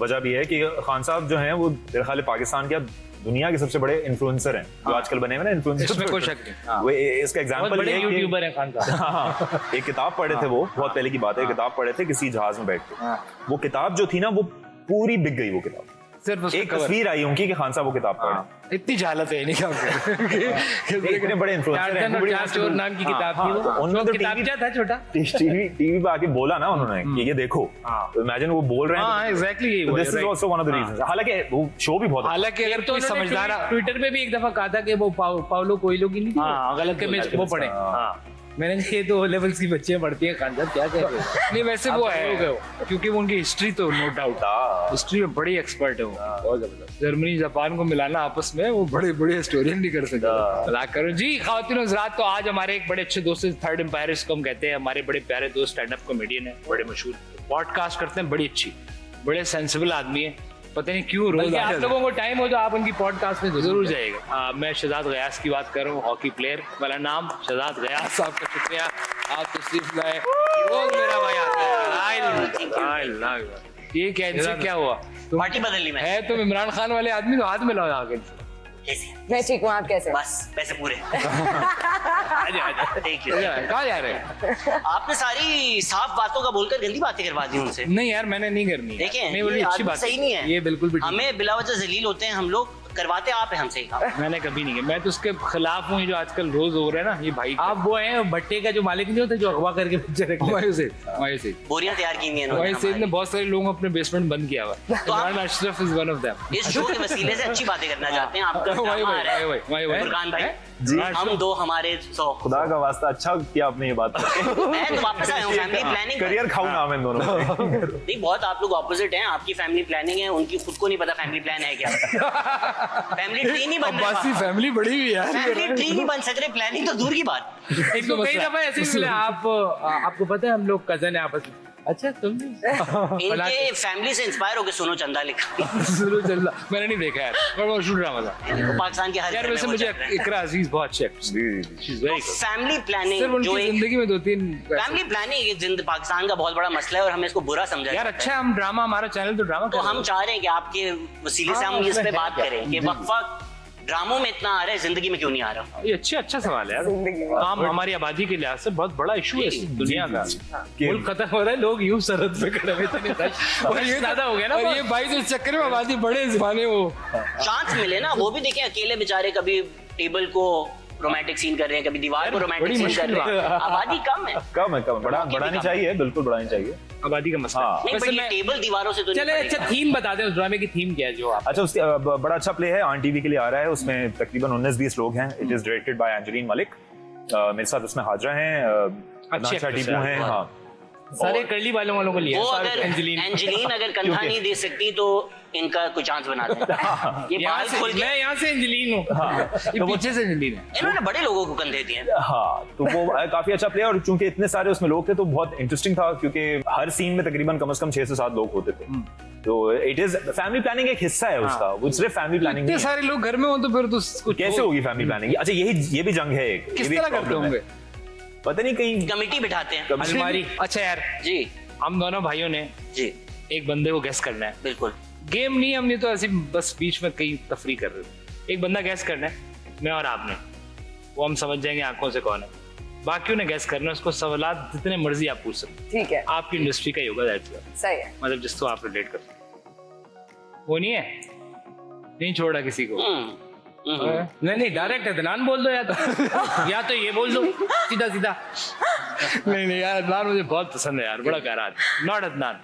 वजह भी है कि खान साहब जो हैं वो मेरे ख्याल है पाकिस्तान के दुनिया के सबसे बड़े इन्फ्लुएंसर हैं जो आजकल बने हुए ना इन्फ्लुएंसर। इसमें कोई शक नहीं। हाँ। वो इसका बहुत एग्जांपल बड़े ये है कि यूट्यूबर हैं खान साहब। हाँ, एक किताब पढ़े थे वो, बहुत पहले की बात है, किताब पढ़े थे किसी जहाज में बैठ के। हाँ। वो किताब जो थी ना वो पूरी बिक गई वो किताब। सिर्फ उसका एक cover। तस्वीर आई उनकी कि खान साहब वो किताब पढ़े। हाँ। इतनी जालत है नहीं क्या इतने बड़े इन्फ्लुएंसर टार्जन और हैं। चार चोर नाम की किताब थी हाँ, तो वो। उन्होंने तो किताबचा था छोटा। टीवी पे आके बोला ना उन्होंने कि ये देखो, हाँ। तो इमेजिन वो बोल रहे हाँ हैं। एग्जैक्टली यही this is also one of the reasons. हालांकि वो शो भी बहुत अच्छा हालांकि अगर तो कोई समझदार ट्विटर पे भी एक दफा कहा था कि वो पाउलो कोइलो की नहीं थी? हाँ, गलत के बोला में वो पढ़े। हाँ मैंने कहा, ये तो लेवल्स की बच्चियां पढ़ती हैं खान साहब, क्या कह रहे हो? नहीं वैसे आप वो बड़े हो गए है हो। क्योंकि वो उनकी हिस्ट्री तो नो डाउट था। हिस्ट्री में बड़ी एक्सपर्ट है वो, बहुत जबरदस्त। जर्मनी जापान को मिलाना आपस में वो बड़े बड़े हिस्टोरियन नहीं कर सकते। मजाक करो जी। खातिन हज़रात, तो आज हमारे एक बड़े अच्छे दोस्त थर्ड एम्पायर इसको हम कहते हैं, हमारे बड़े प्यारे दोस्त स्टैंड अप कॉमेडियन है, बड़े मशहूर, पॉडकास्ट करते हैं, बड़ी अच्छी, बड़े सेंसिबल आदमी है, पता नहीं क्यों रोज बल्कि आप लोगों को टाइम हो तो आप उनकी पॉडकास्ट में जरूर जाएगा। मैं शहजाद गयास की बात कर रहा हूँ, हॉकी प्लेयर वाला नाम शहजाद गयास, आपका शुक्रिया, आप तशरीफ लाए। रोज मेरा भाई आता है। ये क्या इनसे क्या हुआ? पार्टी बदलनी मैं है तुम इमरान खान वाले आदमी, तो हाथ मिलाओ आगे। कैसे मैं ठीक हूँ, आप कैसे? बस पैसे पूरे थैंक यू। कहाँ जा रहे हैं? आपने सारी साफ बातों का बोलकर गंदी बातें करवा दी उनसे। नहीं यार मैंने नहीं करनी। देखें नहीं बोली ये अच्छी आदमी बात सही नहीं है। ये बिल्कुल भी ठीक हमें बिला वजह जलील होते हैं हम लोग, करवाते आप है हमसे ही काम। नहीं। मैंने कभी नहीं किया, मैं तो उसके खिलाफ हूँ। ये जो आजकल रोज हो रहा है ना ये भाई आप वो हैं भट्टे का जो मालिक नहीं होता जो अगवा करके बच्चे रखते हैं। वही बोरियां तैयार की हुई हैं इन्होंने ने हमारी। बहुत सारे लोगों को अपने बेसमेंट बंद किया हुआ। तो आप- Imran Ashraf is one of them. इस शो के वसीले से अच्छी बातें करना चाहते हैं। आपका वही ड्रामा आ रहा है। वही फुरकान भाई जी। हम दो हमारे 100। खुदा का वास्ता अच्छा किया आपने ये बात करके। मैं तो वापस आया हूँ फैमिली प्लानिंग। करियर खाऊ नाम है इन दोनों का। नहीं बहुत आप लोग ऑपोजिट हैं, आपकी फैमिली प्लानिंग है, उनकी खुद को नहीं पता फैमिली प्लान है क्या। फैमिली ट्री नहीं बन अब्बासी रहा, फैमिली बड़ी हुई यार। फैमिली ट्री नहीं बन सक रहे, प्लानिंग तो दूर की बात। एक तो कई दफा ऐसे ही मिला। आपको पता है हम लोग कजन है आपस में। अच्छा तुम इनके फैमिली से इंस्पायर होकर सुनो चंदा लिखा। शुरू चल रहा, मैंने नहीं देखा यार, बड़ा मशहूर ड्रामा था वो पाकिस्तान के हर यार। घर में वैसे वो मुझे चल रहा है। इकरा अजीज बहुत अच्छी एक्ट्रेस जी जी जी। She is very good. Family सिर्फ प्लानिंग जो उनकी एक जिंदगी में 2-3 फैमिली प्लानिंग एक पाकिस्तान का बहुत बड़ा मसला है और हमें इसको बुरा समझा यार जाता अच्छा है। हम ड्रामा, हमारा चैनल तो ड्रामा तो हम चाह रहे हैं कि आपके वसीले से हाँ, हम इस पे उसमें है बात क्या? करें कि वक्फा ड्रामों में इतना आ रहा है, जिंदगी में क्यों नहीं आ रहा। ये अच्छा सवाल है यार। जिंदगी में। काम हमारी आबादी के लिहाज से बहुत बड़ा इशू है इस दुनिया का। मुल्क खत्म हो रहा है, लोग यूं सरहद पे खड़े हुए इतने और ये ज्यादा हो गया ना। और ये भाई जो चक्कर में आबादी बड़े जमाने वो चांस मिले ना, वो भी देखें अकेले बेचारे कभी टेबल को रोमांटिक सीन कर रहे हैं, कभी दीवार को रोमांटिक बड़ी सीन कर मुश्किल रहे हैं। आबादी कम है। कम है बढ़ानी चाहिए, बिल्कुल बढ़ानी चाहिए। आबादी का मसला हाँ। है। नहीं वैसे बट ये मैं टेबल दीवारों से तो नहीं चले पड़ेगा। अच्छा थीम बता दें उस ड्रामे की थीम क्या है जो आप। अच्छा उसके बड़ा अच्छा प्ले है, ऑन टीवी के लिए आ रहा है, उसमें तकरीबन 19-20 लोग हैं। It is directed by Angeline Malik. मेरे साथ उसमें हाजरा हैं, नाशा actress टीपू है। हैं। हाँ सारे कर्ली वालों को लिया वो सारे अगर एंजेलिन एंजेलिन अगर कंधा नहीं दे सकती तो इनका कोई चांस बना दें। ये यहाँ बाल से खोल के मैं यहाँ से एंजेलिन हूँ। ये पीछे से जल्दी है। इन्होंने बड़े लोगों को कंधे दिए। हाँ, तो वो काफी अच्छा प्लेयर, और चूंकि इतने सारे उसमें लोग थे तो बहुत इंटरेस्टिंग था, क्योंकि हर सीन में तकरीबन कम से कम 6 से 7 लोग होते थे। तो इट इज फैमिली प्लानिंग एक हिस्सा है उसका, वो सिर्फ फैमिली प्लानिंग इतने नहीं है। सारे लोग घर में हो तो फिर तो कुछ कैसे होगी फैमिली प्लानिंग? अच्छा, ये भी जंग है एक। किस ये भी तरह एक करते problem है। होंगे? पता नहीं, कहीं कमेटी बिठाते हैं। अलमारी। अच्छा यार, जी हम दोनों भाइयों ने जी एक बंदे को गैस करना है। बिल्कुल। गेम नहीं, हमने तो ऐसे बस बीच में कहीं तफरी कर रहे थे। एक बंदा गैस करना है, मैं और आपने, वो हम समझ जाएंगे आंखों से कौन है। बाकियों ने गैस करना है, उसको सवालात जितने मर्जी आप पूछ सकते ठीक है, हैं। आपकी इंडस्ट्री का ही होगा, दैट्स इट। सही है। मतलब जिसको आप रिलेट कर सकते हैं। वो नहीं है, नहीं छोड़ा किसी को। नहीं डायरेक्ट अदनान बोल दो, या तो ये बोल दो सीधा सीधा। नहीं यार, अदनान मुझे बहुत पसंद है यार, बड़ा प्यारा आदमी। नॉट अदनान।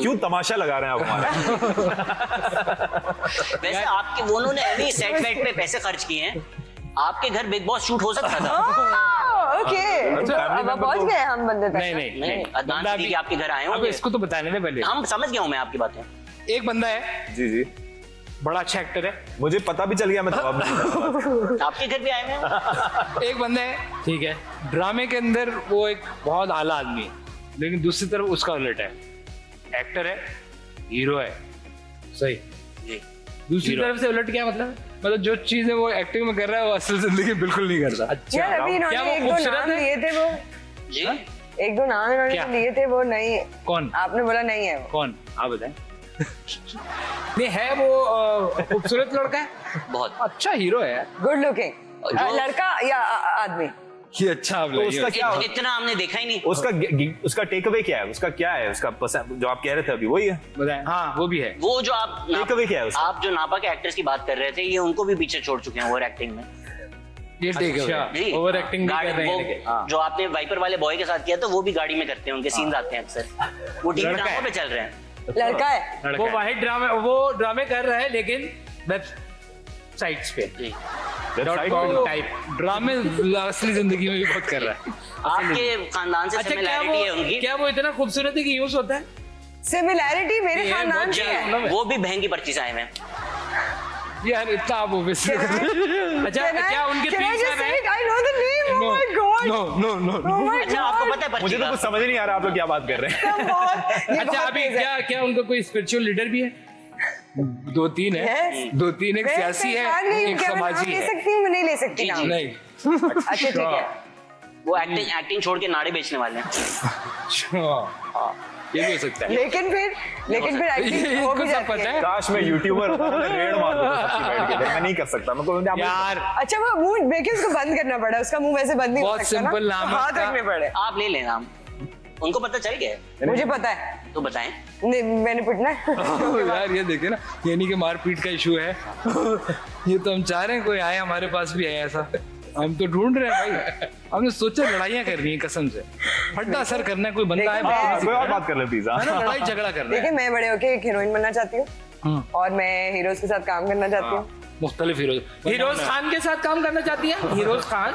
क्यों तमाशा लगा रहे हैं आप हमारा? वैसे आपके वो उन्होंने अभी सेट वेट पे पैसे खर्च किए हैं, आपके घर बिग बॉस शूट हो सकता था। ओके, अब पहुंच गए हम बंदे तक। नहीं नहीं, अदनान बंदा सिद्दीकी आपके घर आए अब होंगे। इसको तो बताने दे पहले। हम समझ गया हूँ मैं आपकी बातें। एक बंदा है, जी जी, बड़ा अच्छा एक्टर है। मुझे पता भी चल गया, मैं जवाब नहीं दूंगा। आपके घर भी आए हैं। एक बंदा है, ठीक है। ड्रामे के अंदर वो एक बहुत आला आदमी है, लेकिन दूसरी तरफ उसका उलट है। एक्टर है, हीरो है। सही। जी दूसरी Hero। तरफ से उलट क्या मतलब? मतलब जो चीजें वो एक्टिंग में कर रहा है वो असल जिंदगी में बिल्कुल नहीं करता। अच्छा, यार अभी क्या इन्होंने वो एक दो खूबसूरत नाम है? लिए थे, वो जी एक दो नाम इन्होंने क्या? लिए थे, वो नहीं। कौन आपने बोला नहीं है वो। कौन आप बताएं। नहीं है वो खूबसूरत लड़का है। बहुत। अच्छा हीरो है। गुड लुकिंग जो- लड़का या आदमी? ये अच्छा आप तो उसका क्या इतना हमने देखा ही नहीं। उसका टेक अवे क्या है? उसका क्या है? उसका पसंद जो आप कह रहे थे अभी वही है? बताएं। हाँ वो भी है। वो जो आप टेक अवे क्या है उसका? आप जो नापा के एक्टर्स की बात कर रहे थे, ये उनको भी पीछे छोड़ चुके हैं ओवर एक्टिंग में। ये ठीक अच्छा, है। जी ओवर एक्टिंग भी गाड़ी- कर रहे हैं वो लेकिन। हाँ। जो आपने वाइपर वाले बॉय के साथ किया था, वो भी गाड़ी में करते हैं, उनके सीन्स आते हैं अक्सर। वो टीवी लड़का ड्रामा है। पे चल रहे हैं। लड़का है। लड़का वो है। वाहिद ड्रामे कर रहा है, लेकिन वेब साइट्स पे जी वेबसाइट .com पे? टाइप। ड्रामे असली जिंदगी में भी बहुत कर रहा है। आपके खानदान से अच्छा, क्या सिमिलैरिटी है उनकी। वो इतना खूबसूरत है कि यूज होता है? सिमिलैरिटी मेरे ये खानदान बहुत से ज्यादा है। मतलब वो भी बहन की पर्ची से आए हुए हैं। यार इतना आप obvious नहीं कर रहे। अच्छा, Can I- क्या उनके can I तीन just साल say है? it? I know the name. Oh my God. No, no, no, no. Oh my अच्छा, आपको God. पता है पर्ची मुझे तो का? कुछ समझ ही नहीं आ रहा आप लोग क्या बात कर रहे हैं। बहुत- ये अच्छा, बहुत अभी तेज है। क्या उनका कोई स्पिरिचुअल लीडर भी है? 2-3 है। Yes. 2-3 एक मैं सियासी पहचान है, गई हूँ, एक क्या मैं नाम समाजी ले है। सकती हूँ? मैं नहीं ले सकती जी, नाम। जी। नहीं। अच्छा ठीक है। वो एक्टिंग छोड़ के नाड़े बेचने वाले हैं। हाँ, ये भी हो सकता है। लेकिन फिर एक्टिंग ये हो भी इनको सब जाती पता है। है। काश मैं यूट्यूबर होता ना, मैं रेड मार दूंगा सबकी बैठ के। मैं नहीं कर सकता, मैं को यार अच्छा वो मुंह देखिए, उसको बंद करना पड़ा, उसका मुंह वैसे बंद नहीं हो बहुत सकता ना, simple नाम तो है हाथ उसका। रखने पड़े। आप ले लें नाम, उनको पता चल गया है, मुझे पता है, तो बताएं। नहीं, मैंने पिटना है। यार ये देखे ना, ये नहीं कि मारपीट का इशू है। ये तो हम चाह रहे हैं कोई आए, हमारे पास भी आए ऐसा। हम तो ढूंढ रहे हैं भाई। हमने सोचा लड़ाइयाँ करनी है कसम से, फट्टा असर करना है, कोई बंदा है देखो, कोई और बात कर ले प्लीज। है ना, लड़ाई झगड़ा करना देखिए है। मैं बड़े होके एक हीरोइन बनना चाहती हूँ और मैं हीरोज के साथ काम करना चाहती हूँ। मुख्तलिफ हीरो। हीरोज खान के साथ काम करना चाहती है? हीरोज खान?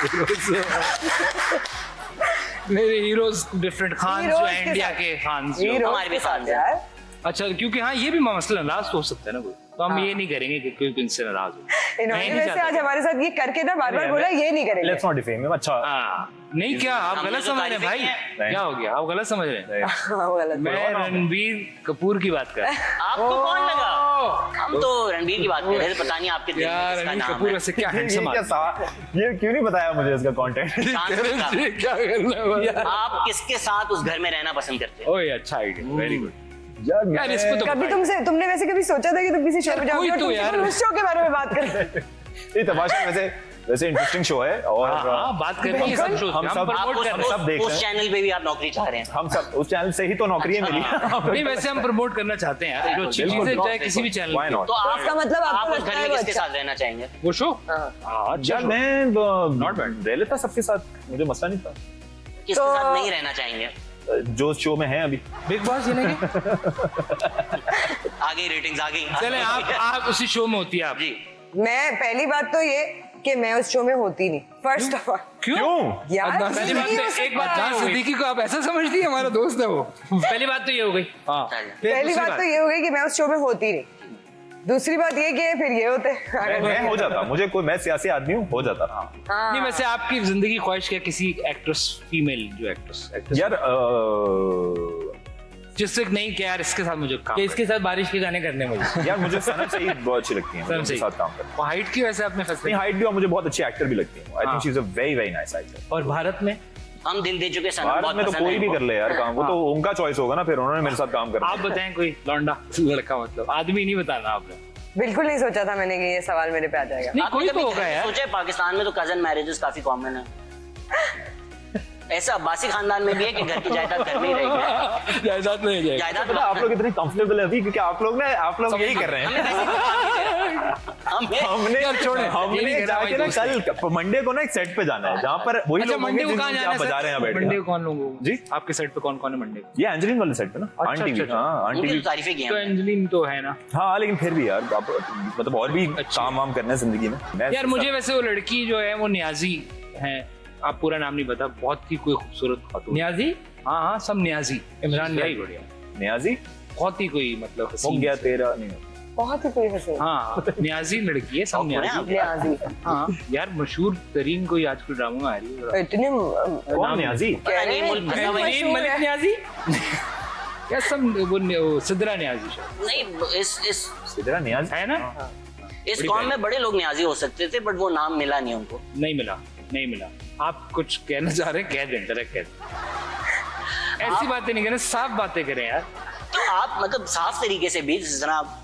नहीं, हीरोज डिफरेंट खान जो Heroes है के इंडिया साथ। के खान जो। हीरोज हमारे भी के साथ खान हैं। यार। अच्छा, क्योंकि हाँ ये भी मसला नाराज तो हो सकता है ना कोई, तो हम ये नहीं करेंगे कि कोई इनसे नाराज हो। इन्होंने मैं नहीं वैसे आज चाहता। हमारे साथ ये करके ना बार बार बोला ये नहीं करेंगे। Let's not defame him. अच्छा हाँ, नहीं क्या आप हमने गलत तो समझ रहे हैं तारीफें भाई? की हैं। क्या हो गया, आप गलत समझ रहे हैं। हाँ, वो गलत मैं रणबीर कपूर की बात कर रहा हूँ। आपको कौन लगा? हम तो रणबीर की बात कर रहे थे, पता नहीं आपके दिल में यार किसका रणबीर नाम कपूर है। वैसे क्या ये हैंडसम क्या आदमी। ये क्यों नहीं बताया मुझे इसका कंटेंट? शांति का। क्या करना है? आप किसके साथ उस घर में रहना पसंद करते हैं? ओए अच्छा आइडिया, वेरी गुड। यार यार इसको तो कभी तुमने वैसे कभी सोचा था कि तुम किसी शो में जाओगे कोई और तो तुम यार। सिर्फ उस शो के बारे में बात करते? ये तमाशा वैसे इंटरेस्टिंग शो है और हाँ, बात करनी है सब shows हम पे, सब- promote आप कर रहे हैं। सब देख उस रहे हैं। चैनल पे भी आप नौकरी चाह रहे हैं? हम सब उस चैनल से ही तो नौकरी है मिली। नहीं वैसे हम प्रमोट करना चाहते हैं यार, जो अच्छी बिल्कुल, चीजें चाहे बिल्कुल। किसी भी चैनल Why पे। not? तो आप इसका मतलब आपको आप उस लगता घर है में वो किसके अच्छा? साथ रहना चाहेंगे? वो शो हाँ। यार मैं Not bad. रह लेता सबके साथ, मुझे मसला नहीं था। किसके तो- साथ नहीं रहना चाहेंगे? जो शो में है अभी। बिग बॉस जिन्हें आ गई रेटिंग्स आ गई। चले आप उसी शो में होती है आप। जी मैं पहली बात तो ये कि मैं उस शो में होती नहीं, फर्स्ट ऑफ ऑल। क्यों? यार पहली बात नहीं हो तो सकता। एक बात जान सिद्दीकी को आप ऐसा समझती है हमारा दोस्त है वो। पहली बात तो ये हो गई। हाँ पहली बात तो ये हो गई कि मैं उस शो में होती नहीं। दूसरी बात ये कि फिर ये होते मैं हो जाता, मुझे कोई, मैं सियासी आदमी हूँ, हो जाता। हाँ। नहीं वैसे आपकी जिंदगी ख्वाहिश क्या किसी एक्ट्रेस फीमेल जो एक्ट्रेस यार जिससे नहीं कि यार इसके साथ मुझे काम कि इसके साथ बारिश के गाने करने मुझे। यार मुझे सनम सईद बहुत अच्छी लगती है, मुझे सनम उनके सईद। साथ काम करना। हाइट की वैसे आपने नहीं फैसला हाइट भी, और मुझे बहुत अच्छी एक्टर भी लगती है। आई हाँ। Think she is a very very nice actor. और भारत में हम दिल दे चुके सनम भारत बहुत में तो पसंद कोई है भी इनको। कर ले यार काम, वो तो उनका चॉइस होगा ना, फिर उन्होंने मेरे साथ काम करना। आप बताएं कोई लौंडा लड़का मतलब आदमी नहीं बताना आपने। बिल्कुल नहीं सोचा था मैंने कि ये सवाल मेरे पे आ जाएगा। नहीं आपने कोई कभी तो होगा यार। सोचा है पाकिस्तान में तो कजन मैरिजेस काफी कॉमन है। ऐसा अब्बासी खानदान में भी है कि घर की जायदाद घर में ही रहेगी। जायदाद में जाएगा। जायदाद पता है आप लोग इतने कंफर्टेबल है अभी, क्योंकि आप लोग यही कर रहे हैं। हमने यार छोड़े, ये नहीं हमने कहना जाके ना भाई दोस्त कल मंडे को ना एक सेट पे जाना है, जहाँ पर वही अच्छा लोग मंडे होंगे को कहाँ जिनको जाना आप बजा रहे हैं बैठ मंडे के। को कौन लोग जी? आपके सेट पे कौन कौन है मंडे को? ये एंजलिन वाले सेट पे ना, अच्छा, आंटी भी, अच्छा, हाँ आंटी उनकी भी। तो तारीफें की तो हैं। एंजलिन तो है ना। हाँ लेकिन फिर भी यार आप मतलब और भी काम वाम करना है जिंदगी में। मैं यार मुझे वैसे वो लड़की जो है वो नियाजी है, आप पूरा नाम नहीं पता, बहुत ही कोई खूबसूरत खातून। नियाजी हाँ हाँ सब नियाजी, इमरान भाई बढ़िया, नियाजी बहुत ही कोई मतलब हो हसीन गया तेरा नहीं। बहुत ही कोई हंसे। हाँ नियाजी लड़की है, सब और कौन है नियाजी। लियाजी। हाँ यार मशहूर तरीन कोई आजकल ड्रामा में आ रही है। इतने कौन नियाजी? पता नहीं मुल्क फंसा हुआ है। मशहूर मलिक है। नियाजी। यार सब वो सिद्रा नियाजी शायद नहीं इस सिद्रा नियाजी है ना। इस कौम में बड़े लोग न्याजी हो सकते थे, बट वो नाम मिला नहीं उनको। नहीं मिला, नहीं मिला। आप कुछ कहना चाह रहे हैं कह दें, जरा कह दें। ऐसी बातें नहीं करें, साफ बातें करें यार। तो आप मतलब साफ तरीके से भी, जिस तरह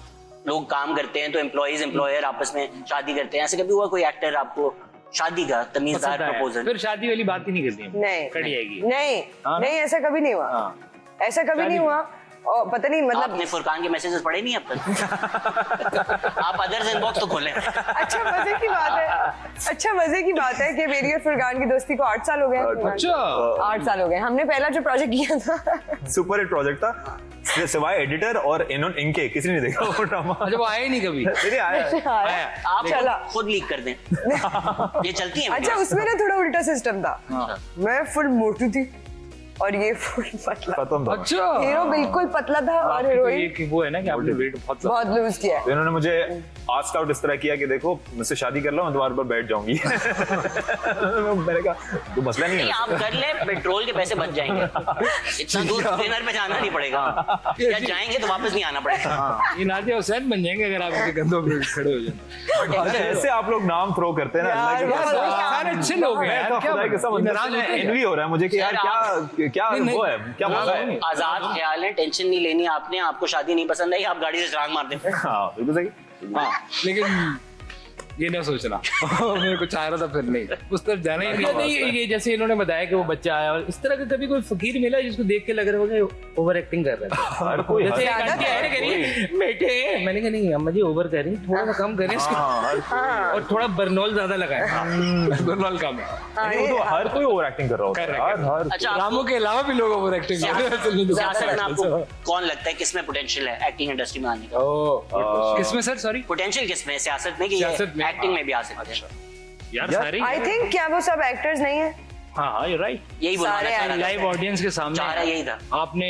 लोग काम करते हैं तो एम्प्लॉइज एम्प्लॉयर आपस में शादी करते हैं, ऐसे कभी हुआ कोई एक्टर आपको शादी का तमीजदार पसंद आया। प्रपोजल? फिर शादी वाली बात ही नहीं करनी है। नहीं कट जाएगी। नहीं हाँ ना? नहीं ऐसा कभी नहीं हुआ। हाँ ऐसा कभी नहीं हुआ। और पता नहीं मतलब आपने फुरकान के मैसेजेस पढ़े नहीं अब तक? आप अदर्स इनबॉक्स तो खोलें। अच्छा मजे की बात है, अच्छा मजे की बात है कि मेरी और फुरकान की दोस्ती को 8 साल हो गए। अच्छा 8 साल हो गए। हमने पहला जो प्रोजेक्ट किया था सुपर हिट प्रोजेक्ट था, सिवाय एडिटर और इनके किसी ने देखा वो ड्रामा। अच्छा वो आया ही नहीं कभी। नहीं आया। आया। आप चला। खुद लीक कर दें। ये चलती है अच्छा उसमें ना थोड़ा उल्टा सिस्टम था। हाँ। मैं फुल मोटू थी और ये फुल पतला। खत्म था। अच्छा हीरो बिल्कुल पतला था और आपकी तो हीरोइन ये कि वो है ना कि आपने वेट बहुत बहुत लूज किया है। तो इन्होंने मुझे आस्क आउट इस तरह किया कि देखो मुझसे शादी कर लो, मैं तुम्हारे पर बैठ जाऊंगी। मैंने कहा तो मसला नहीं नहीं, है। आप कर ले, पेट्रोल के पैसे बच जाएंगे। इतना दूर ट्रेनर पे जाना नहीं पड़ेगा, या जाएंगे तो वापस नहीं आना पड़ेगा। हाँ ये नादिया हुसैन बन जाएंगे अगर आप इनके कंधों पे खड़े हो जाए। अरे ऐसे आप लोग नाम थ्रो करते हैं ना, अल्लाह की यार, कसम। यार, सारे अच्छे लोग हैं मैं यार, तो क्या खुदा की कसम नाराज अंदर होते से हैं envy हो रहा है मुझे कि यार यार, क्या नहीं, वो है, क्या मजा है। आजाद ख्याल है, टेंशन नहीं लेनी आपने। आपको शादी नहीं पसंद आई, आप गाड़ी से छलांग मार दें। हाँ बिल्कुल सही। हाँ लेकिन ये ना सोचना मेरे को चाह रहा था फिर नहीं उस तरफ जाना ही अच्छा, नहीं नहीं। ये जैसे इन्होंने बताया कि वो बच्चा आया, और इस तरह का कभी कोई फकीर मिला जिसको देख के लग रहा होगा ओवर एक्टिंग कर रहा था? हर कोई जैसे एक ज्यादा आंटी आए ना, कह रही है, बेटे, मैंने कहा नहीं अम्मा जी ओवर कर रही हैं, थोड़ा सा कम करें इसको, और थोड़ा बर्नॉल ज्यादा लगाए। बर्नॉल कम है। हाँ, वो तो हर कोई ओवर एक्टिंग कर रहा होता कर है। रहा है, हर अच्छा, रामू के अलावा भी लोग ओवर एक्टिंग कर रहे हैं। सियासत में आपको कौन लगता है किसमें पोटेंशियल है एक्टिंग इंडस्ट्री में आने का? किसमें सर सॉरी पोटेंशियल किसमें है सियासत में कि सियासत में? एक्टिंग में भी आ सकते हैं? यार यार, सारे आई थिंक क्या वो सब एक्टर्स नहीं है? हाँ हाँ यू राइट। यही बोलना सारे चाह रहा था। लाइव ऑडियंस के सामने चाह रहा यही था। आपने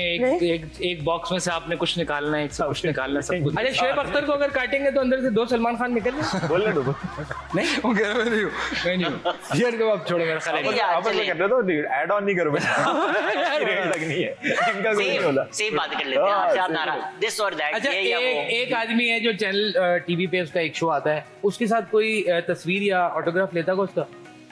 एक बॉक्स में से आपने कुछ निकालना है, एक से कुछ निकालना है, सब कुछ। अच्छा शोएब अख्तर को अगर काटेंगे तो अंदर से 2 सलमान खान निकल गए। बोल रहे नहीं वो कह रहे हो मैं नहीं हूँ यार जब आप छोड़ो मेरा ख्याल है। आप लोग कर रहे हो तो ऐड ऑन नहीं करो रेट लगनी है इनका कोई नहीं होला। सेम बात कर लेते हैं आपसे, आप नाराज दिस और दैट अच्छा ये या वो। एक आदमी है जो चैनल टीवी पे उसका एक शो आता है, उसके साथ कोई तस्वीर या ऑटोग्राफ लेता है उसका?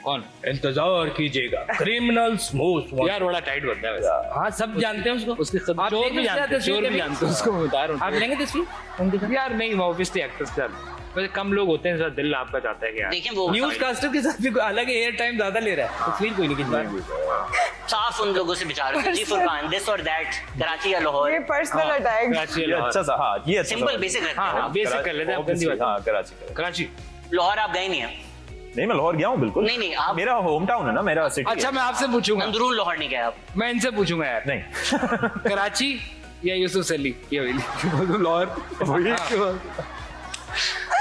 कौन? इंतजार कीजिएगा, क्रिमिनल्स मोस्ट यार बड़ा टाइट बनता है वैसे। हाँ सब जानते हैं उसको। उसके आप चोर लेंगे भी उसके साथ जानते हैं, तस्वीर चोर भी कभी? जानते हैं उसको, मैं बता रहा आप हूँ। लेंगे तस्वीर उनके साथ? यार नहीं ऑब्वियसली एक्टर्स का वैसे कम लोग होते हैं, दिल आपका चाहता है कि यार देखें वो न्यूज कास्टर के साथ भी अलग एयर टाइम ज्यादा ले रहा है, तस्वीर कोई नहीं खिंचवा। साफ उन लोगों से विचार करो। जी फुरकान दिस और दैट, कराची या ये लाहौर, पर्सनल अटैक। कराची ये लाहौर। अच्छा सा हाँ ये अच्छा सिंपल सा। बेसिक रखते हाँ हैं। हाँ बेसिक कर लेते हैं, गंदी बात हाँ कराची कराची। लाहौर आप गए नहीं हैं? नहीं मैं लाहौर गया हूँ बिल्कुल। नहीं, नहीं, आप- मेरा होम टाउन है ना, मेरा सिटी अच्छा मैं आपसे पूछूंगा, अंदरून लाहौर नहीं गए आप? मैं इनसे पूछूंगा यार नहीं कराची या यूसुफ सली ये लाहौर।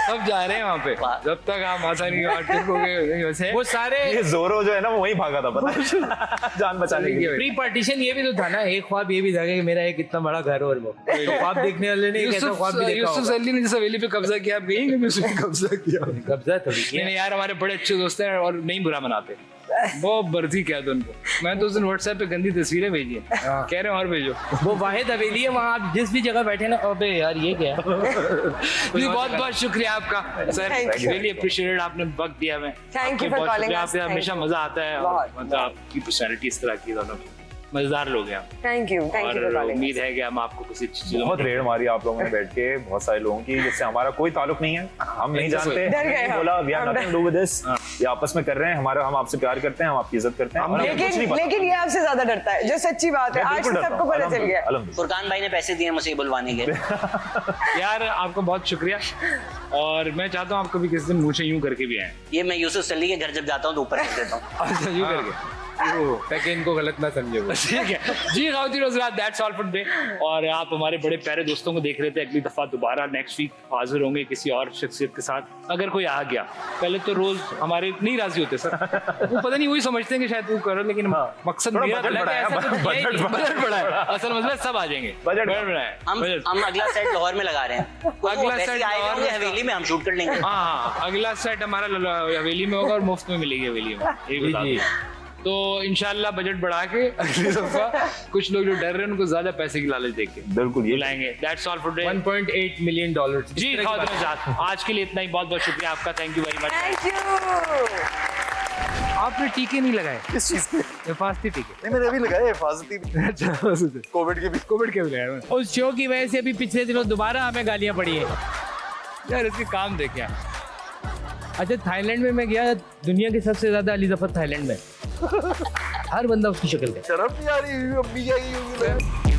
सब जा रहे हैं वहाँ पे, वाह। जब तक आप आसानी के बाद ठीक हो गए वैसे वो सारे ये जोरो जो है ना वो वहीं भागा था, पता है? जान बचाने के लिए। प्री पार्टीशन ये भी तो था ना, एक ख्वाब ये भी था कि मेरा एक इतना बड़ा घर और वो तो ख्वाब देखने वाले ने एक ऐसा ख्वाब भी देखा यूसुफ होगा। सली ने जिस हवेली पे कब्जा किया, आप गए कभी उसने कब्जा किया? कब्जा थोड़ी नहीं किया। नहीं यार, हमारे बड़े अच्छे दोस्त हैं और नहीं बुरा मनाते, बहुत बर्जी कह दो उनको। मैं तो उस दिन व्हाट्सएप पे गंदी तस्वीरें भेजी है, कह रहे हैं और भेजो। वो वाहिद हवेली है वहाँ, आप जिस भी जगह बैठे ना, अबे यार ये क्या है? जी बहुत बहुत शुक्रिया आपका sir, Thank you. Really appreciated, आपने वक्त दिया हमें। Thank you आपके for बहुत calling शुक्रिया, us. आपसे हमेशा Thank you. मजा आता है, और बहुत, मतलब आपकी पर्सनैलिटी इस तरह की, दोनों मजेदार लोग हैं आप। थैंक यू फॉर और कॉलिंग उम्मीद है कि हम आपको किसी अच्छी चीजों बहुत में- रेड मारी आप लोगों ने बैठ के, बहुत सारे लोगों की, जिससे हमारा कोई ताल्लुक नहीं है, हम नहीं जानते। डर गए हमने हम। बोला वी आर हम नथिंग टू विद दिस, ये आपस में कर रहे हैं, हमारा हम आपसे प्यार करते हैं, हम आपकी इज्जत करते हैं। और हमें कुछ नहीं लेकिन पता। लेकिन ये आपसे ज्यादा डरता है, जो सच्ची बात है, मैं आज बिल्कुल तो डरता सबको हूं, पता चल गया। अल्हम्दुलिल्लाह। फुरकान भाई ने पैसे दिए मुझे बुलवाने के। यार आपका बहुत शुक्रिया, और मैं चाहता हूँ आप कभी किसी दिन मुँह से यूं करके भी आए। ये मैं यूसुफ सली के घर जब जाता हूँ तो ऊपर रख देता हूँ। अच्छा यूं करके, ताकि इनको गलत ना समझे वो। ठीक है जी। खातिन हज़रात, दैट्स ऑल फॉर टुडे। और आप हमारे बड़े प्यारे दोस्तों को देख रहे थे, अगली दफा दोबारा नेक्स्ट वीक हाजिर होंगे किसी और शख्सियत के साथ। अगर कोई आ गया, पहले तो रोज हमारे नहीं राजी होते सर, वो पता नहीं वही समझते हैं कि शायद वो करो, लेकिन मकसद थोड़ा मेरा बजट था कि बढ़ाया, ऐसा कुछ है ही बजट नहीं। बढ़ाया। बजट बढ़ाया, असल मसला सब आ जाएंगे, बजट बजट बढ़ाया, बजट। हम अगला सेट लाहौर में लगा रहे हैं। अगला वैसे सेट आए लाहौर होंगे में- हवेली में, हम शूट कर लेंगे। हाँ, अगला सेट हमारा हवेली में होगा और मुफ्त में मिलेगी हवेली में, ये बता जी। दूं। तो इंशाल्लाह बजट बढ़ा के अगली दफा कुछ लोग जो डर रहे हैं उनको ज्यादा पैसे की लालच देके बिल्कुल ये बुलाएंगे। That's all for today. 1.8 million dollar जी खातिन हज़रात, आज के लिए इतना ही, बहुत बहुत शुक्रिया आपका, thank you very much. Thank you. आपने टीके नहीं लगाए, किस चीज के? हिफाजती टीके? नहीं मैंने अभी लगाए हिफाजती कोविड के भी। कोविड के लगाए हैं। उस शो की वजह से अभी पिछले दिनों दोबारा हमें गालियां पड़ी है। यार इसके काम देखे आप। अच्छा थाईलैंड में मैं गया, दुनिया के सबसे ज्यादा अली ज़फ़र थाईलैंड में। हर बंदा उसकी शक्ल का। शर्म नहीं आ रही, अम्मी क्या की होगी?